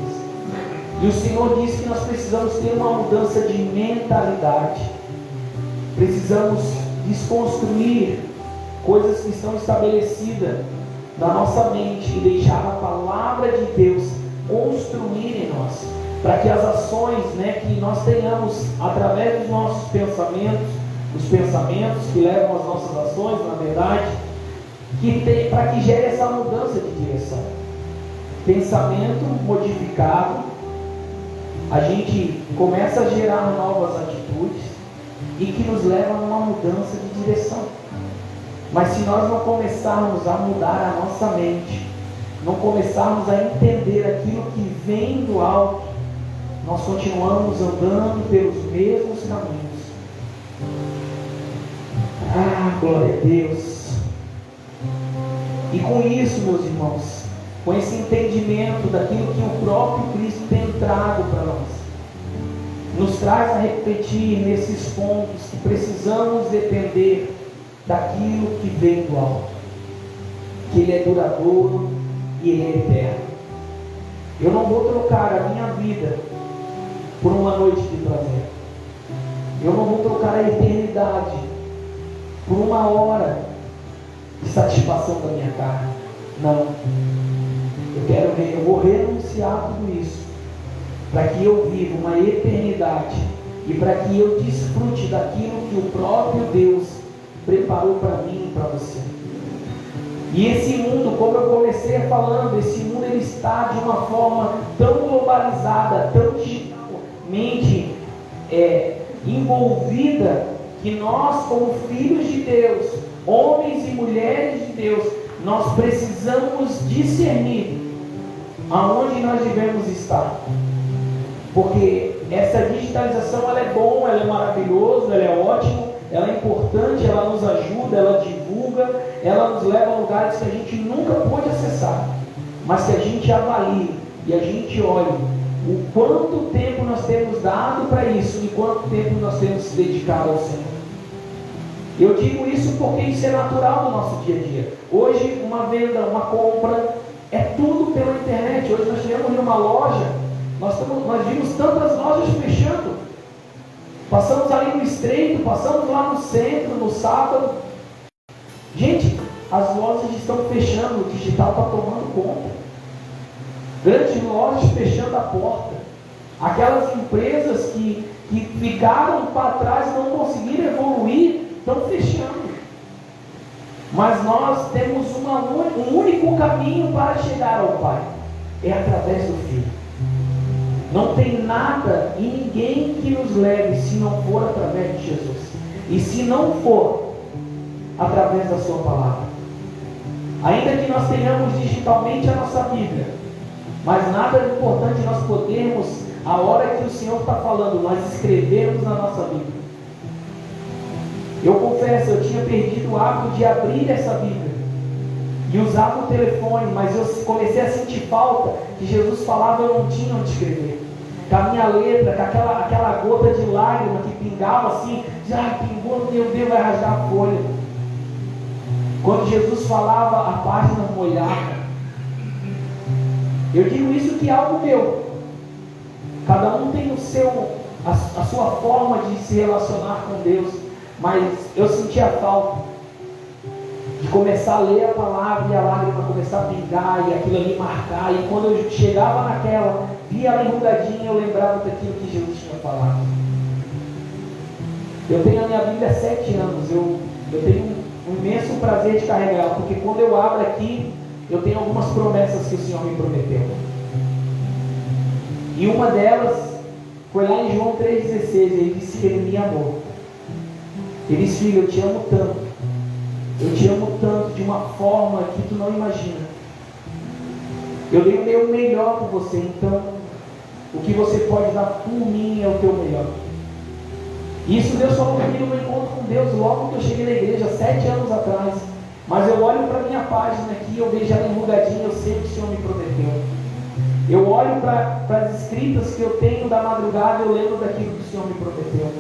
E o Senhor diz que nós precisamos ter uma mudança de mentalidade. Precisamos desconstruir coisas que estão estabelecidas na nossa mente e deixar a palavra de Deus construir em nós, para que as ações, que nós tenhamos através dos nossos pensamentos, os pensamentos que levam as nossas ações, na verdade, para que gere essa mudança de direção. Pensamento modificado, a gente começa a gerar novas atitudes e que nos levam a uma mudança de direção. Mas se nós não começarmos a mudar a nossa mente, não começarmos a entender aquilo que vem do alto, nós continuamos andando pelos mesmos caminhos. Glória a Deus. E com isso, meus irmãos, com esse entendimento daquilo que o próprio Cristo tem trago para nós, nos traz a refletir nesses pontos que precisamos depender daquilo que vem do alto, que Ele é duradouro e Ele é eterno. Eu não vou trocar a minha vida por uma noite de prazer. Eu não vou trocar a eternidade por uma hora de satisfação da minha carne. Não. Eu vou renunciar tudo isso, para que eu viva uma eternidade e para que eu desfrute daquilo que o próprio Deus preparou para mim e para você. E esse mundo, como eu comecei falando, esse mundo ele está de uma forma tão globalizada, tão digitalmente envolvida, que nós, como filhos de Deus, homens e mulheres de Deus, nós precisamos discernir aonde nós devemos estar. Porque essa digitalização ela é bom, ela é maravilhosa, ela é ótima, ela é importante, ela nos ajuda, ela divulga, ela nos leva a lugares que a gente nunca pôde acessar, mas que a gente avalie e a gente olhe o quanto tempo nós temos dado para isso e quanto tempo nós temos se dedicado ao Senhor. Eu digo isso porque isso é natural no nosso dia a dia. Hoje uma venda, uma compra, é tudo pela internet. Hoje nós chegamos em uma loja, nós vimos tantas lojas fechando. Passamos ali no Estreito, passamos lá no centro, no sábado. Gente, as lojas estão fechando, o digital está tomando conta. Grandes lojas fechando a porta. Aquelas empresas que ficaram para trás, não conseguiram evoluir, estão fechando. Mas nós temos um único caminho para chegar ao Pai. É através do Filho. Não tem nada e ninguém que nos leve se não for através de Jesus. E se não for através da sua palavra. Ainda que nós tenhamos digitalmente a nossa Bíblia, mas nada é importante nós podermos, a hora que o Senhor está falando, nós escrevermos na nossa Bíblia. Eu confesso, eu tinha perdido o hábito de abrir essa Bíblia e usava o telefone, mas eu comecei a sentir falta que Jesus falava, eu não tinha onde escrever. Com a minha letra, com aquela gota de lágrima que pingava assim, já pingou, meu Deus, vai rasgar a folha. Quando Jesus falava, a página molhava. Eu digo isso que é algo meu. Cada um tem a sua forma de se relacionar com Deus. Mas eu sentia falta de começar a ler a palavra e a lágrima começar a pingar e aquilo ali marcar. E quando eu chegava naquela, via ela enrugadinha, eu lembrava daquilo que Jesus tinha falado. Eu tenho a minha Bíblia há 7 anos. Eu tenho um imenso prazer de carregar, porque quando eu abro aqui, eu tenho algumas promessas que o Senhor me prometeu. E uma delas foi lá em João 3,16. Ele disse que Ele me amou. Ele disse: filho, eu te amo tanto. Eu te amo tanto de uma forma que tu não imagina. Eu dei o meu melhor por você. Então, o que você pode dar por mim é o teu melhor. Isso Deus falou comigo no encontro com Deus logo que eu cheguei na igreja, 7 anos atrás. Mas eu olho para a minha página aqui, eu vejo ela enrugadinha, eu sei o que o Senhor me prometeu. Eu olho para as escritas que eu tenho da madrugada, eu lembro daquilo que o Senhor me prometeu.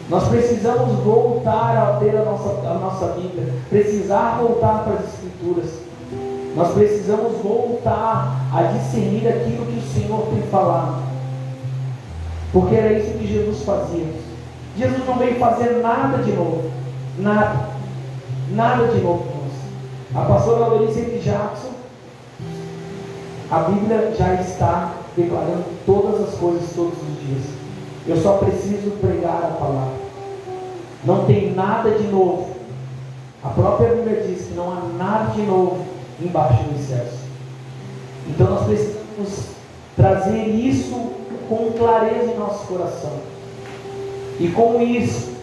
Nós precisamos voltar a ter a nossa Bíblia, precisar voltar para as Escrituras. Nós precisamos voltar a discernir aquilo que o Senhor tem falado. Porque era isso que Jesus fazia. Jesus não veio fazer nada de novo. Nada. Nada de novo. A pastora Lorice de Jackson, a Bíblia já está declarando todas as coisas todos os dias. Eu só preciso pregar a palavra. Não tem nada de novo. A própria Bíblia diz que não há nada de novo embaixo dos céus. Então nós precisamos trazer isso com clareza em nosso coração. E com isso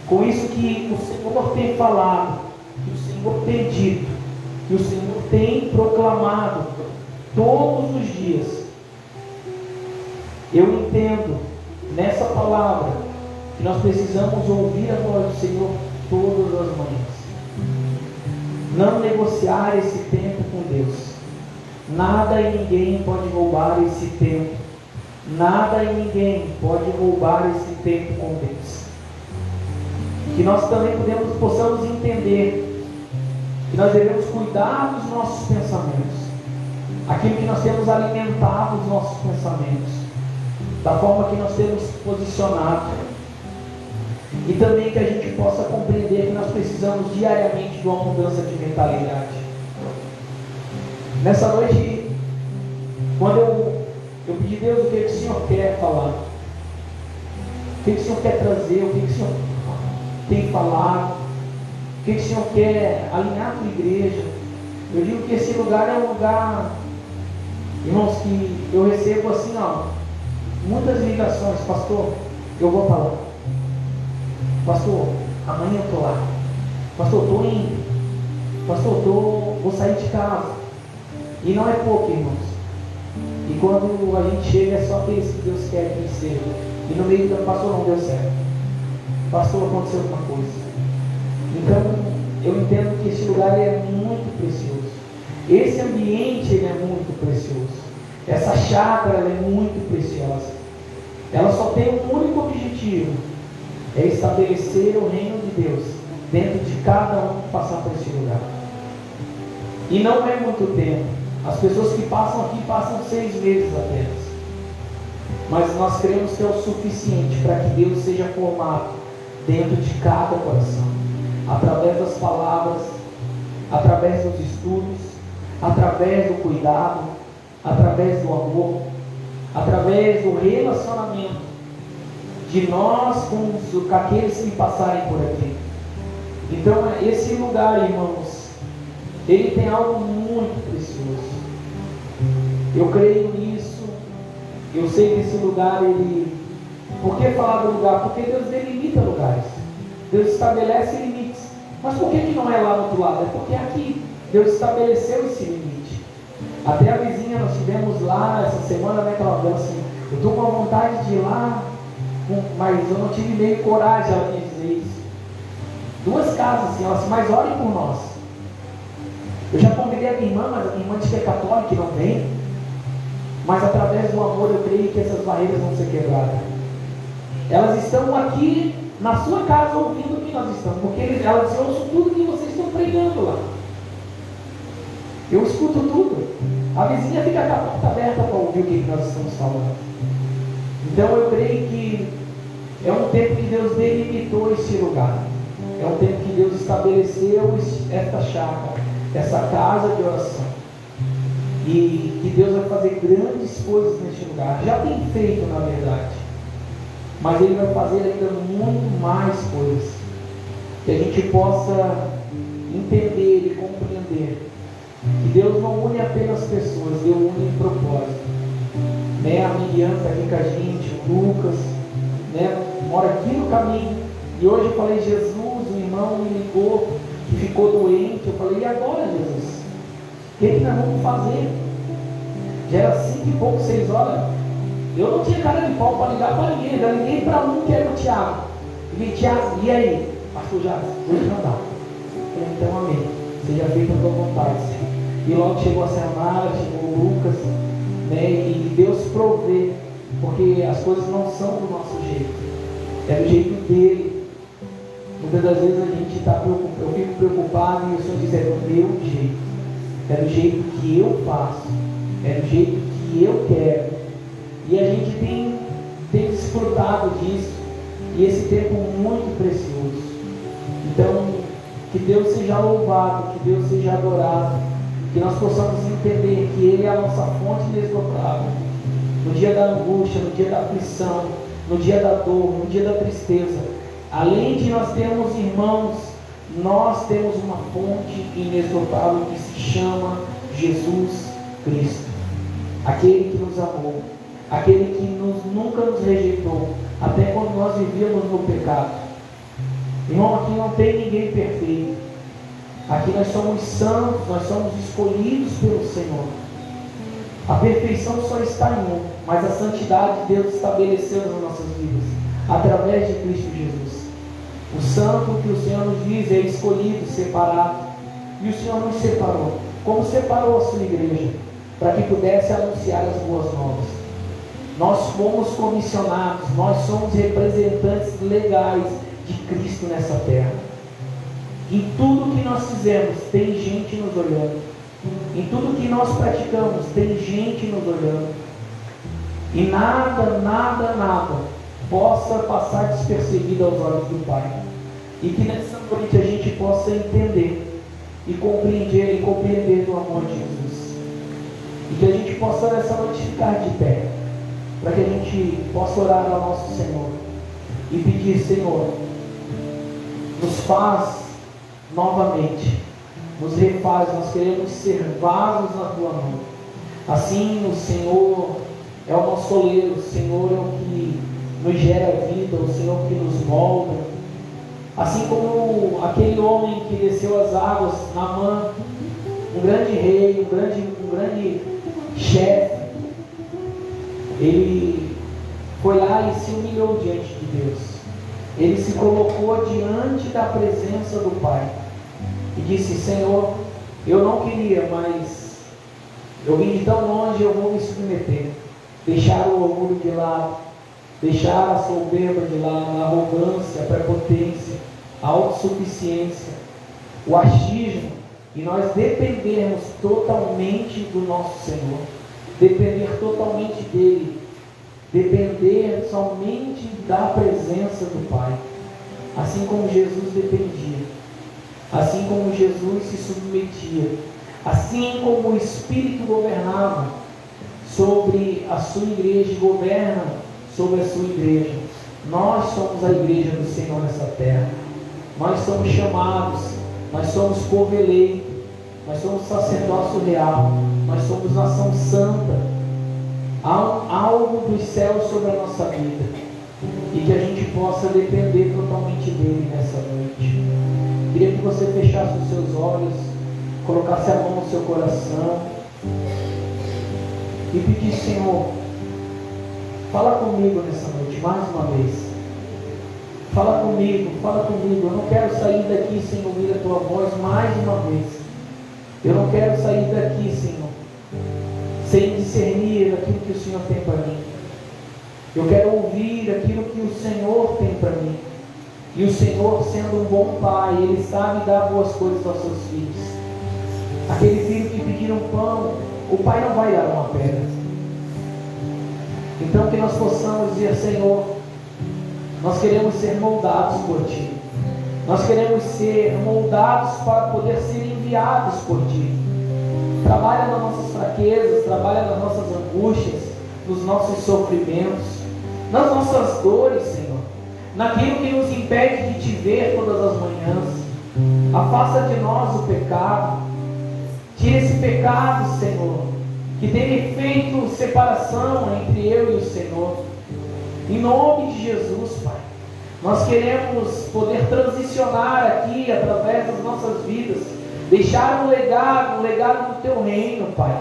que o Senhor tem falado, que o Senhor tem dito, que o Senhor tem proclamado todos os dias, eu entendo nessa palavra que nós precisamos ouvir a voz do Senhor todas as manhãs. Não negociar esse tempo com Deus. Nada e ninguém pode roubar esse tempo. Nada e ninguém pode roubar esse tempo com Deus. Que nós também possamos entender que nós devemos cuidar dos nossos pensamentos. Aquilo que nós temos alimentado os nossos pensamentos. Da forma que nós temos posicionado. E também que a gente possa compreender que nós precisamos diariamente de uma mudança de mentalidade. Nessa noite, quando eu pedi a Deus o que o Senhor quer falar, o que o Senhor quer trazer, o que o Senhor tem falado, o que o Senhor quer alinhar com a igreja, eu digo que esse lugar é um lugar, irmãos, que eu recebo assim, muitas ligações. Pastor, eu vou falar. Pastor, amanhã eu estou lá. Pastor, estou indo. Pastor, vou sair de casa. E não é pouco, irmãos. E quando a gente chega, é só aqueles que Deus quer que seja. E no meio do pastor não deu certo. Pastor, aconteceu alguma coisa. Então, eu entendo que esse lugar é muito precioso. Esse ambiente ele é muito precioso. Essa chácara ela é muito preciosa. Ela só tem um único objetivo: é estabelecer o reino de Deus dentro de cada um que passar por esse lugar. E não é muito tempo. As pessoas que passam aqui passam 6 meses apenas. Mas nós cremos que é o suficiente para que Deus seja formado dentro de cada coração, através das palavras, através dos estudos, através do cuidado, através do amor, através do relacionamento de nós com aqueles que passarem por aqui. Então esse lugar, irmãos, ele tem algo muito precioso. Eu creio nisso. Eu sei que esse lugar, por que falar do lugar? Porque Deus delimita lugares. Deus estabelece limites. Mas por que não é lá do outro lado? É porque aqui Deus estabeleceu esse limite. Até a vizinha nós tivemos lá essa semana, né, que ela falou assim: eu estou com a vontade de ir lá, mas eu não tive meio coragem, ela me dizer isso. 2 casas assim, ela disse: mas orem por nós. Eu já convidei a minha irmã, mas a minha irmã diz que é católica e não vem. Mas através do amor eu creio que essas barreiras vão ser quebradas. Elas estão aqui na sua casa ouvindo o que nós estamos, porque elas dizem: eu ouço tudo que vocês estão pregando lá. Eu escuto tudo. A vizinha fica com a porta aberta para ouvir o que nós estamos falando. Então eu creio que é um tempo que Deus delimitou esse lugar. É um tempo que Deus estabeleceu esta chácara, essa casa de oração. E que Deus vai fazer grandes coisas neste lugar. Já tem feito, na verdade. Mas Ele vai fazer ainda muito mais coisas. Que a gente possa entender e compreender que Deus não une apenas pessoas, Deus une em propósito. Né? A Miriam está aqui com a gente, o Lucas, né? Mora aqui no caminho. E hoje eu falei: Jesus, o irmão me ligou, que ficou doente. Eu falei: e agora, Jesus? O que nós vamos fazer? Já era 5 e pouco, 6 horas. Eu não tinha cara de pau para ligar para ninguém. Eu liguei para um que era o Tiago. Liguei: Tiago, e aí? Pastor Jacques, hoje não dá. Eu falei: então amém, seja feita a tua vontade. E logo chegou a Samara, chegou o Lucas, né? E Deus provê, porque as coisas não são do nosso jeito, é do jeito dele. Muitas das vezes a gente está preocupado, eu fico preocupado, e o Senhor diz: é do meu jeito, é do jeito que eu faço, é do jeito que eu quero. E a gente tem desfrutado disso, e esse tempo muito precioso. Então, que Deus seja louvado, que Deus seja adorado, que nós possamos entender que Ele é a nossa fonte inesgotável. No dia da angústia, no dia da aflição, no dia da dor, no dia da tristeza, além de nós termos irmãos, nós temos uma fonte inesgotável que se chama Jesus Cristo. Aquele que nos amou, aquele que nunca nos rejeitou, até quando nós vivíamos no pecado. Irmão, aqui não tem ninguém perfeito. Aqui nós somos santos, nós somos escolhidos pelo Senhor. A perfeição só está em um, mas a santidade Deus estabeleceu nas nossas vidas, através de Cristo Jesus. O santo que o Senhor nos diz é escolhido, separado. E o Senhor nos separou. Como separou a sua igreja? Para que pudesse anunciar as boas novas. Nós fomos comissionados, nós somos representantes legais de Cristo nessa terra. Em tudo que nós fizemos, tem gente nos olhando. Em tudo que nós praticamos, tem gente nos olhando. E nada possa passar despercebido aos olhos do Pai. E que nessa noite a gente possa entender e compreender do amor de Jesus. E que a gente possa nessa noite ficar de pé, para que a gente possa orar ao nosso Senhor e pedir: Senhor, nos faz novamente, nos refaz. Nós queremos ser vasos na tua mão. Assim o Senhor é o nosso oleiro, o Senhor é o que nos gera vida, o Senhor que nos molda. Assim como aquele homem que desceu as águas, Naamã, um grande rei, um grande chefe, ele foi lá e se humilhou diante de Deus. Ele se colocou diante da presença do Pai e disse: Senhor, eu não queria, mas eu vim de tão longe, eu vou me submeter, deixar o orgulho de lado, deixar a soberba de lado, a arrogância, a prepotência, a autossuficiência, o achismo, e nós dependermos totalmente do nosso Senhor, depender totalmente dele, depender somente da presença do Pai, assim como Jesus dependia, assim como Jesus se submetia, assim como o Espírito governava sobre a sua igreja e governa sobre a sua igreja. Nós somos a igreja do Senhor nessa terra, nós somos chamados, nós somos povo eleito, nós somos sacerdócio real, nós somos nação santa. Há algo dos céus sobre a nossa vida, e que a gente possa depender totalmente dele nessa noite. Queria que você fechasse os seus olhos, colocasse a mão no seu coração e pedisse: Senhor, fala comigo nessa noite, mais uma vez. Fala comigo, eu não quero sair daqui sem ouvir a tua voz mais uma vez. Eu não quero sair daqui, Senhor, sem discernir aquilo que o Senhor tem para mim. Eu quero ouvir aquilo que o Senhor tem para mim. E o Senhor, sendo um bom Pai, Ele sabe dar boas coisas aos seus filhos. Aquele filho que pedir um pão, o Pai não vai dar uma pedra. Então que nós possamos dizer: Senhor, nós queremos ser moldados por Ti. Nós queremos ser moldados para poder ser enviados por Ti. Trabalha nas nossas fraquezas, trabalha nas nossas angústias, nos nossos sofrimentos, nas nossas dores, Senhor, naquilo que nos impede de Te ver todas as manhãs. Afasta de nós o pecado. Tira esse pecado, Senhor, que tem feito separação entre eu e o Senhor. Em nome de Jesus, Pai, nós queremos poder transicionar aqui através das nossas vidas, deixar um legado do Teu reino, Pai.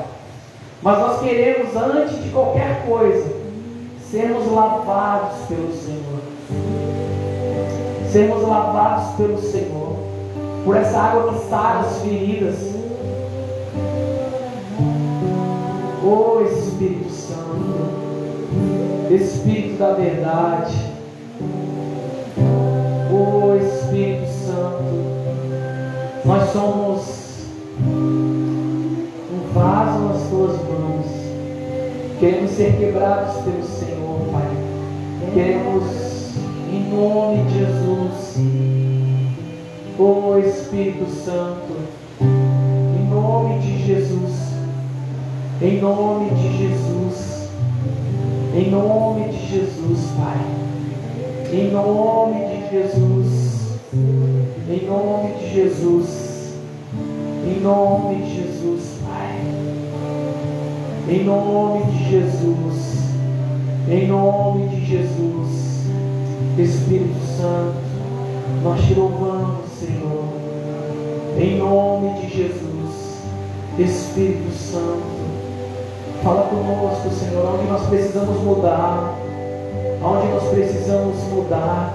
Mas nós queremos, antes de qualquer coisa, sermos lavados pelo Senhor. Sermos lavados pelo Senhor, por essa água que sara as feridas. Oh Espírito Santo, Espírito da verdade, oh Espírito Santo, nós somos um vaso nas Tuas mãos. Queremos ser quebrados pelo Senhor, Pai. Queremos, em nome de Jesus, oh Espírito Santo, em nome de Jesus, em nome de Jesus, em nome de Jesus, Pai, em nome de Jesus, em nome de Jesus, em nome de Jesus, Pai, em nome de Jesus, em nome de Jesus. Espírito Santo, nós Te louvamos, Senhor, em nome de Jesus. Espírito Santo, fala conosco, Senhor, onde nós precisamos mudar, onde nós precisamos mudar,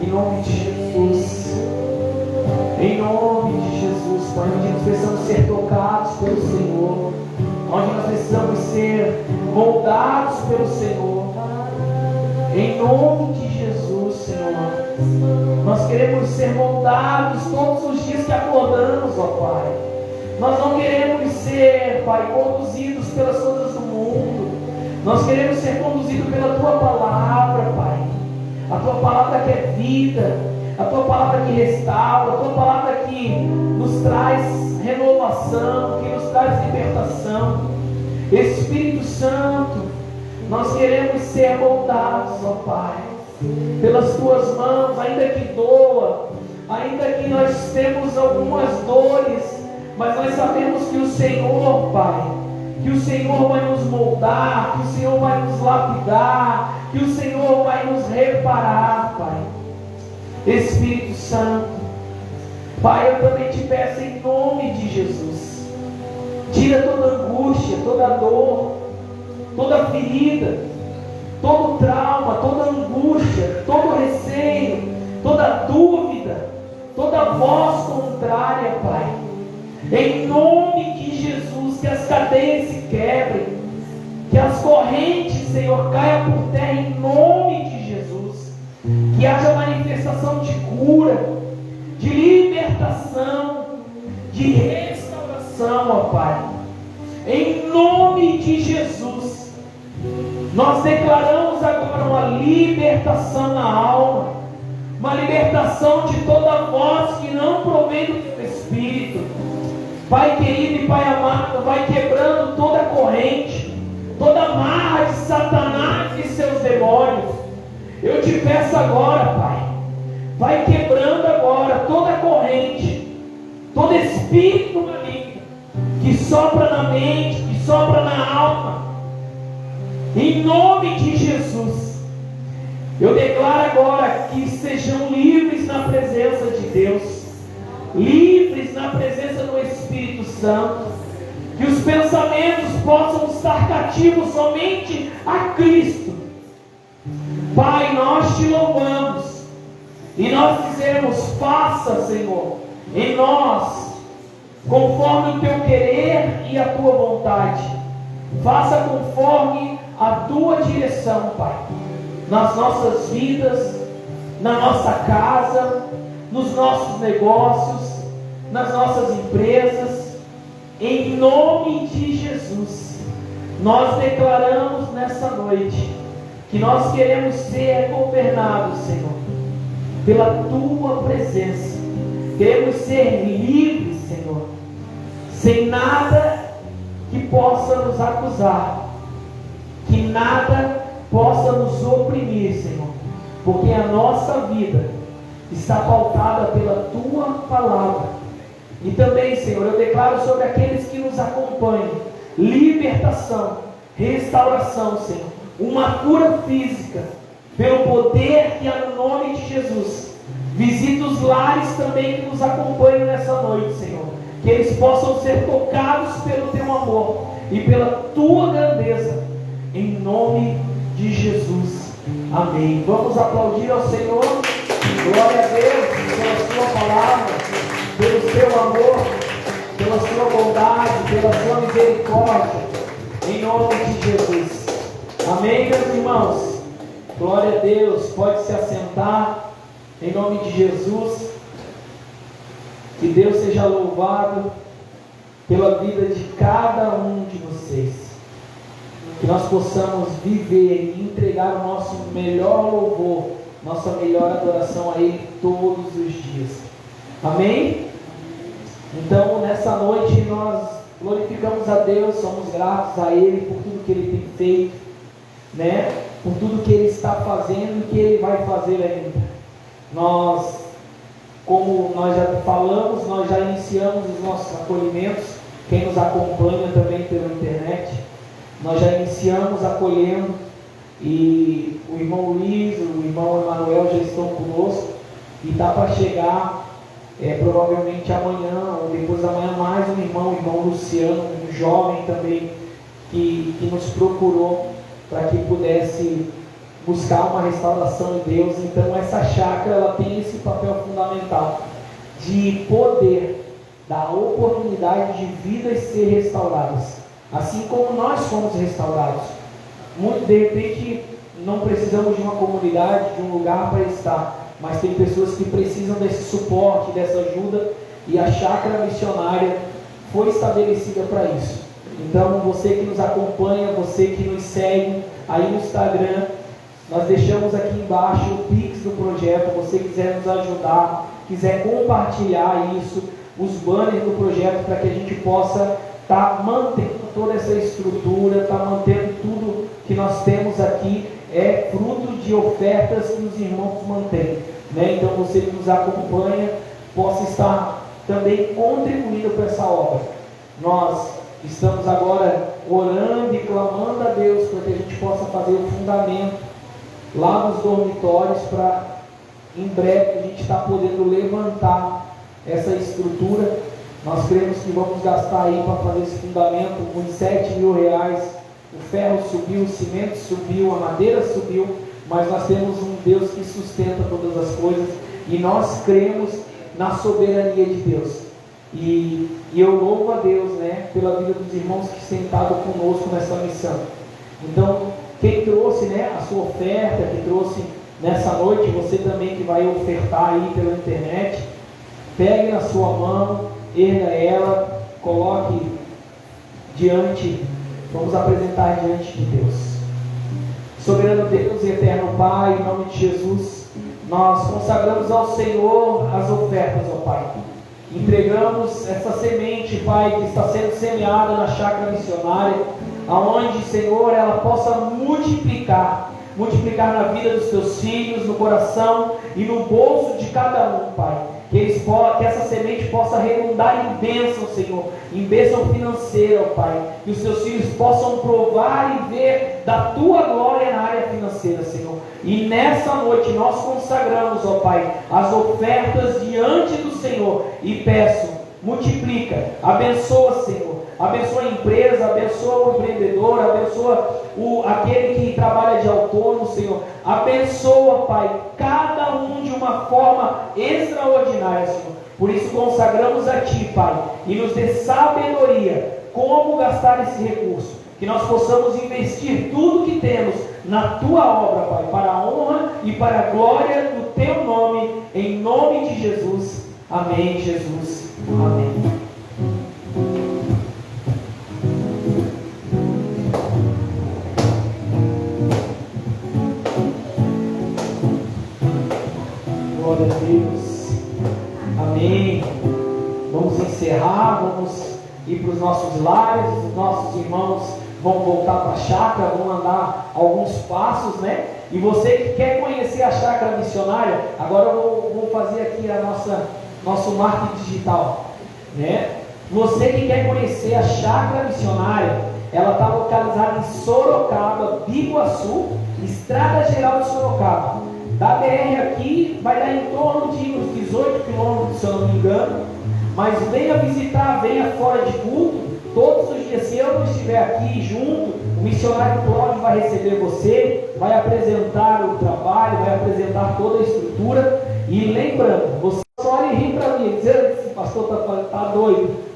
em nome de Jesus, em nome de Jesus, Pai, onde nós precisamos ser tocados pelo Senhor, onde nós precisamos ser moldados pelo Senhor, em nome de Jesus, Senhor. Nós queremos ser moldados todos os dias que acordamos, ó Pai. Nós não queremos ser, Pai, conduzidos pelas coisas do mundo. Nós queremos ser conduzidos pela Tua palavra, Pai. A Tua palavra que é vida, a Tua palavra que restaura, a Tua palavra que nos traz renovação, que nos traz libertação. Espírito Santo, nós queremos ser moldados, ó Pai, pelas Tuas mãos, ainda que doa, ainda que nós temos algumas dores, mas nós sabemos que o Senhor, Pai, que o Senhor vai nos moldar, que o Senhor vai nos lapidar, que o Senhor vai nos reparar, Pai. Espírito Santo, Pai, eu também Te peço em nome de Jesus, tira toda angústia, toda dor, toda ferida, todo trauma, toda angústia, todo receio, toda dúvida, toda voz contrária, Pai. Em nome de Jesus, que as cadeias se quebrem, que as correntes, Senhor, caiam por terra em nome de Jesus. Que haja manifestação de cura, de libertação, de restauração, ó Pai. Em nome de Jesus, nós declaramos agora uma libertação na alma, uma libertação de toda voz que não provém do teu Espírito. Pai querido e Pai amado, vai quebrando toda corrente, toda amarra de Satanás e seus demônios. Eu te peço agora, Pai, vai quebrando agora toda corrente, todo espírito maligno que sopra na mente, que sopra na alma. Em nome de Jesus, eu declaro agora que sejam livres na presença de Deus, livres na presença do Espírito Santo, que os pensamentos possam estar cativos somente a Cristo. Pai, nós te louvamos e nós dizemos: faça, Senhor, em nós, conforme o teu querer e a tua vontade. Faça conforme a tua direção, Pai, nas nossas vidas, na nossa casa, nos nossos negócios, nas nossas empresas. Em nome de Jesus, nós declaramos nessa noite que nós queremos ser governados, Senhor, pela tua presença. Queremos ser livres, Senhor, sem nada que possa nos acusar, que nada possa nos oprimir, Senhor, porque a nossa vida está pautada pela tua palavra. E também, Senhor, eu declaro sobre aqueles que nos acompanham libertação, restauração, Senhor, uma cura física, pelo poder que há no nome de Jesus. Visita os lares também que nos acompanham nessa noite, Senhor, que eles possam ser tocados pelo teu amor e pela tua grandeza, em nome de Jesus. Amém. Vamos aplaudir ao Senhor. Glória a Deus pela sua palavra, pelo seu amor, pela sua bondade, pela sua misericórdia, em nome de Jesus. Amém, meus irmãos? Glória a Deus. Pode se assentar, em nome de Jesus. Que Deus seja louvado pela vida de cada um de vocês. Que nós possamos viver e entregar o nosso melhor louvor, nossa melhor adoração a Ele todos os dias. Amém? Então, nessa noite nós glorificamos a Deus, somos gratos a Ele por tudo que Ele tem feito, né? Por tudo que Ele está fazendo e que Ele vai fazer ainda. Nós, como nós já falamos, nós já iniciamos os nossos acolhimentos. Quem nos acompanha também pela internet, nós já iniciamos acolhendo, e o irmão Luiz, o irmão Emanuel já estão conosco, e está para chegar provavelmente amanhã ou depois da manhã mais um irmão, o irmão Luciano, um jovem também que nos procurou para que pudesse buscar uma restauração em Deus. Então essa chácara, ela tem esse papel fundamental de poder dar oportunidade de vidas ser restauradas, assim como nós fomos restaurados. De repente não precisamos de uma comunidade, de um lugar para estar, mas tem pessoas que precisam desse suporte, dessa ajuda, e a chácara missionária foi estabelecida para isso. Então você que nos acompanha, você que nos segue aí no Instagram, nós deixamos aqui embaixo o Pix do projeto. Você quiser nos ajudar, quiser compartilhar isso, os banners do projeto, para que a gente possa estar mantendo toda essa estrutura, estar mantendo tudo que nós temos aqui, é fruto de ofertas que os irmãos mantêm, né? Então você que nos acompanha possa estar também contribuindo para essa obra. Nós estamos agora orando e clamando a Deus para que a gente possa fazer o fundamento lá nos dormitórios, para em breve a gente estar podendo levantar essa estrutura. Nós cremos que vamos gastar aí para fazer esse fundamento uns R$7.000, o ferro subiu, o cimento subiu, a madeira subiu, mas nós temos um Deus que sustenta todas as coisas e nós cremos na soberania de Deus. E eu louvo a Deus, né, pela vida dos irmãos que têm estado conosco nessa missão. Então, quem trouxe, né, a sua oferta, que trouxe nessa noite, você também que vai ofertar aí pela internet, pegue na sua mão, erga ela, coloque diante, vamos apresentar diante de Deus. Soberano Deus e eterno Pai, em nome de Jesus, nós consagramos ao Senhor as ofertas, ó Pai. Entregamos essa semente, Pai, que está sendo semeada na chácara missionária, aonde, Senhor, ela possa multiplicar na vida dos teus filhos, no coração e no bolso de cada um, Pai. Que essa semente possa redundar em bênção, Senhor, em bênção financeira, ó Pai. Que os teus filhos possam provar e ver da tua glória na área financeira, Senhor. E nessa noite nós consagramos, ó Pai, as ofertas diante do Senhor e peço, multiplica, abençoa, Senhor. Abençoa a empresa, abençoa o empreendedor, abençoa aquele que trabalha de autônomo, Senhor. Abençoa, Pai, cada um de uma forma extraordinária, Senhor. Por isso consagramos a Ti, Pai, e nos dê sabedoria como gastar esse recurso. Que nós possamos investir tudo que temos na Tua obra, Pai, para a honra e para a glória do Teu nome, em nome de Jesus. Amém, Jesus. Amém. Glória a Deus. Amém. Vamos encerrar, vamos ir para os nossos lares, os nossos irmãos vão voltar para a chácara, vão andar alguns passos, né? E você que quer conhecer a chácara missionária, agora eu vou fazer aqui nosso marketing digital, né? Você que quer conhecer a chácara missionária, ela está localizada em Sorocaba, Biguaçu, Estrada Geral de Sorocaba. Da BR aqui vai dar em torno de uns 18 quilômetros, se eu não me engano. Mas venha visitar, venha fora de culto, todos os dias. Se eu não estiver aqui junto, o missionário Cláudio vai receber você, vai apresentar o trabalho, vai apresentar toda a estrutura. E lembrando, você só ri para mim, dizer que esse pastor está doido.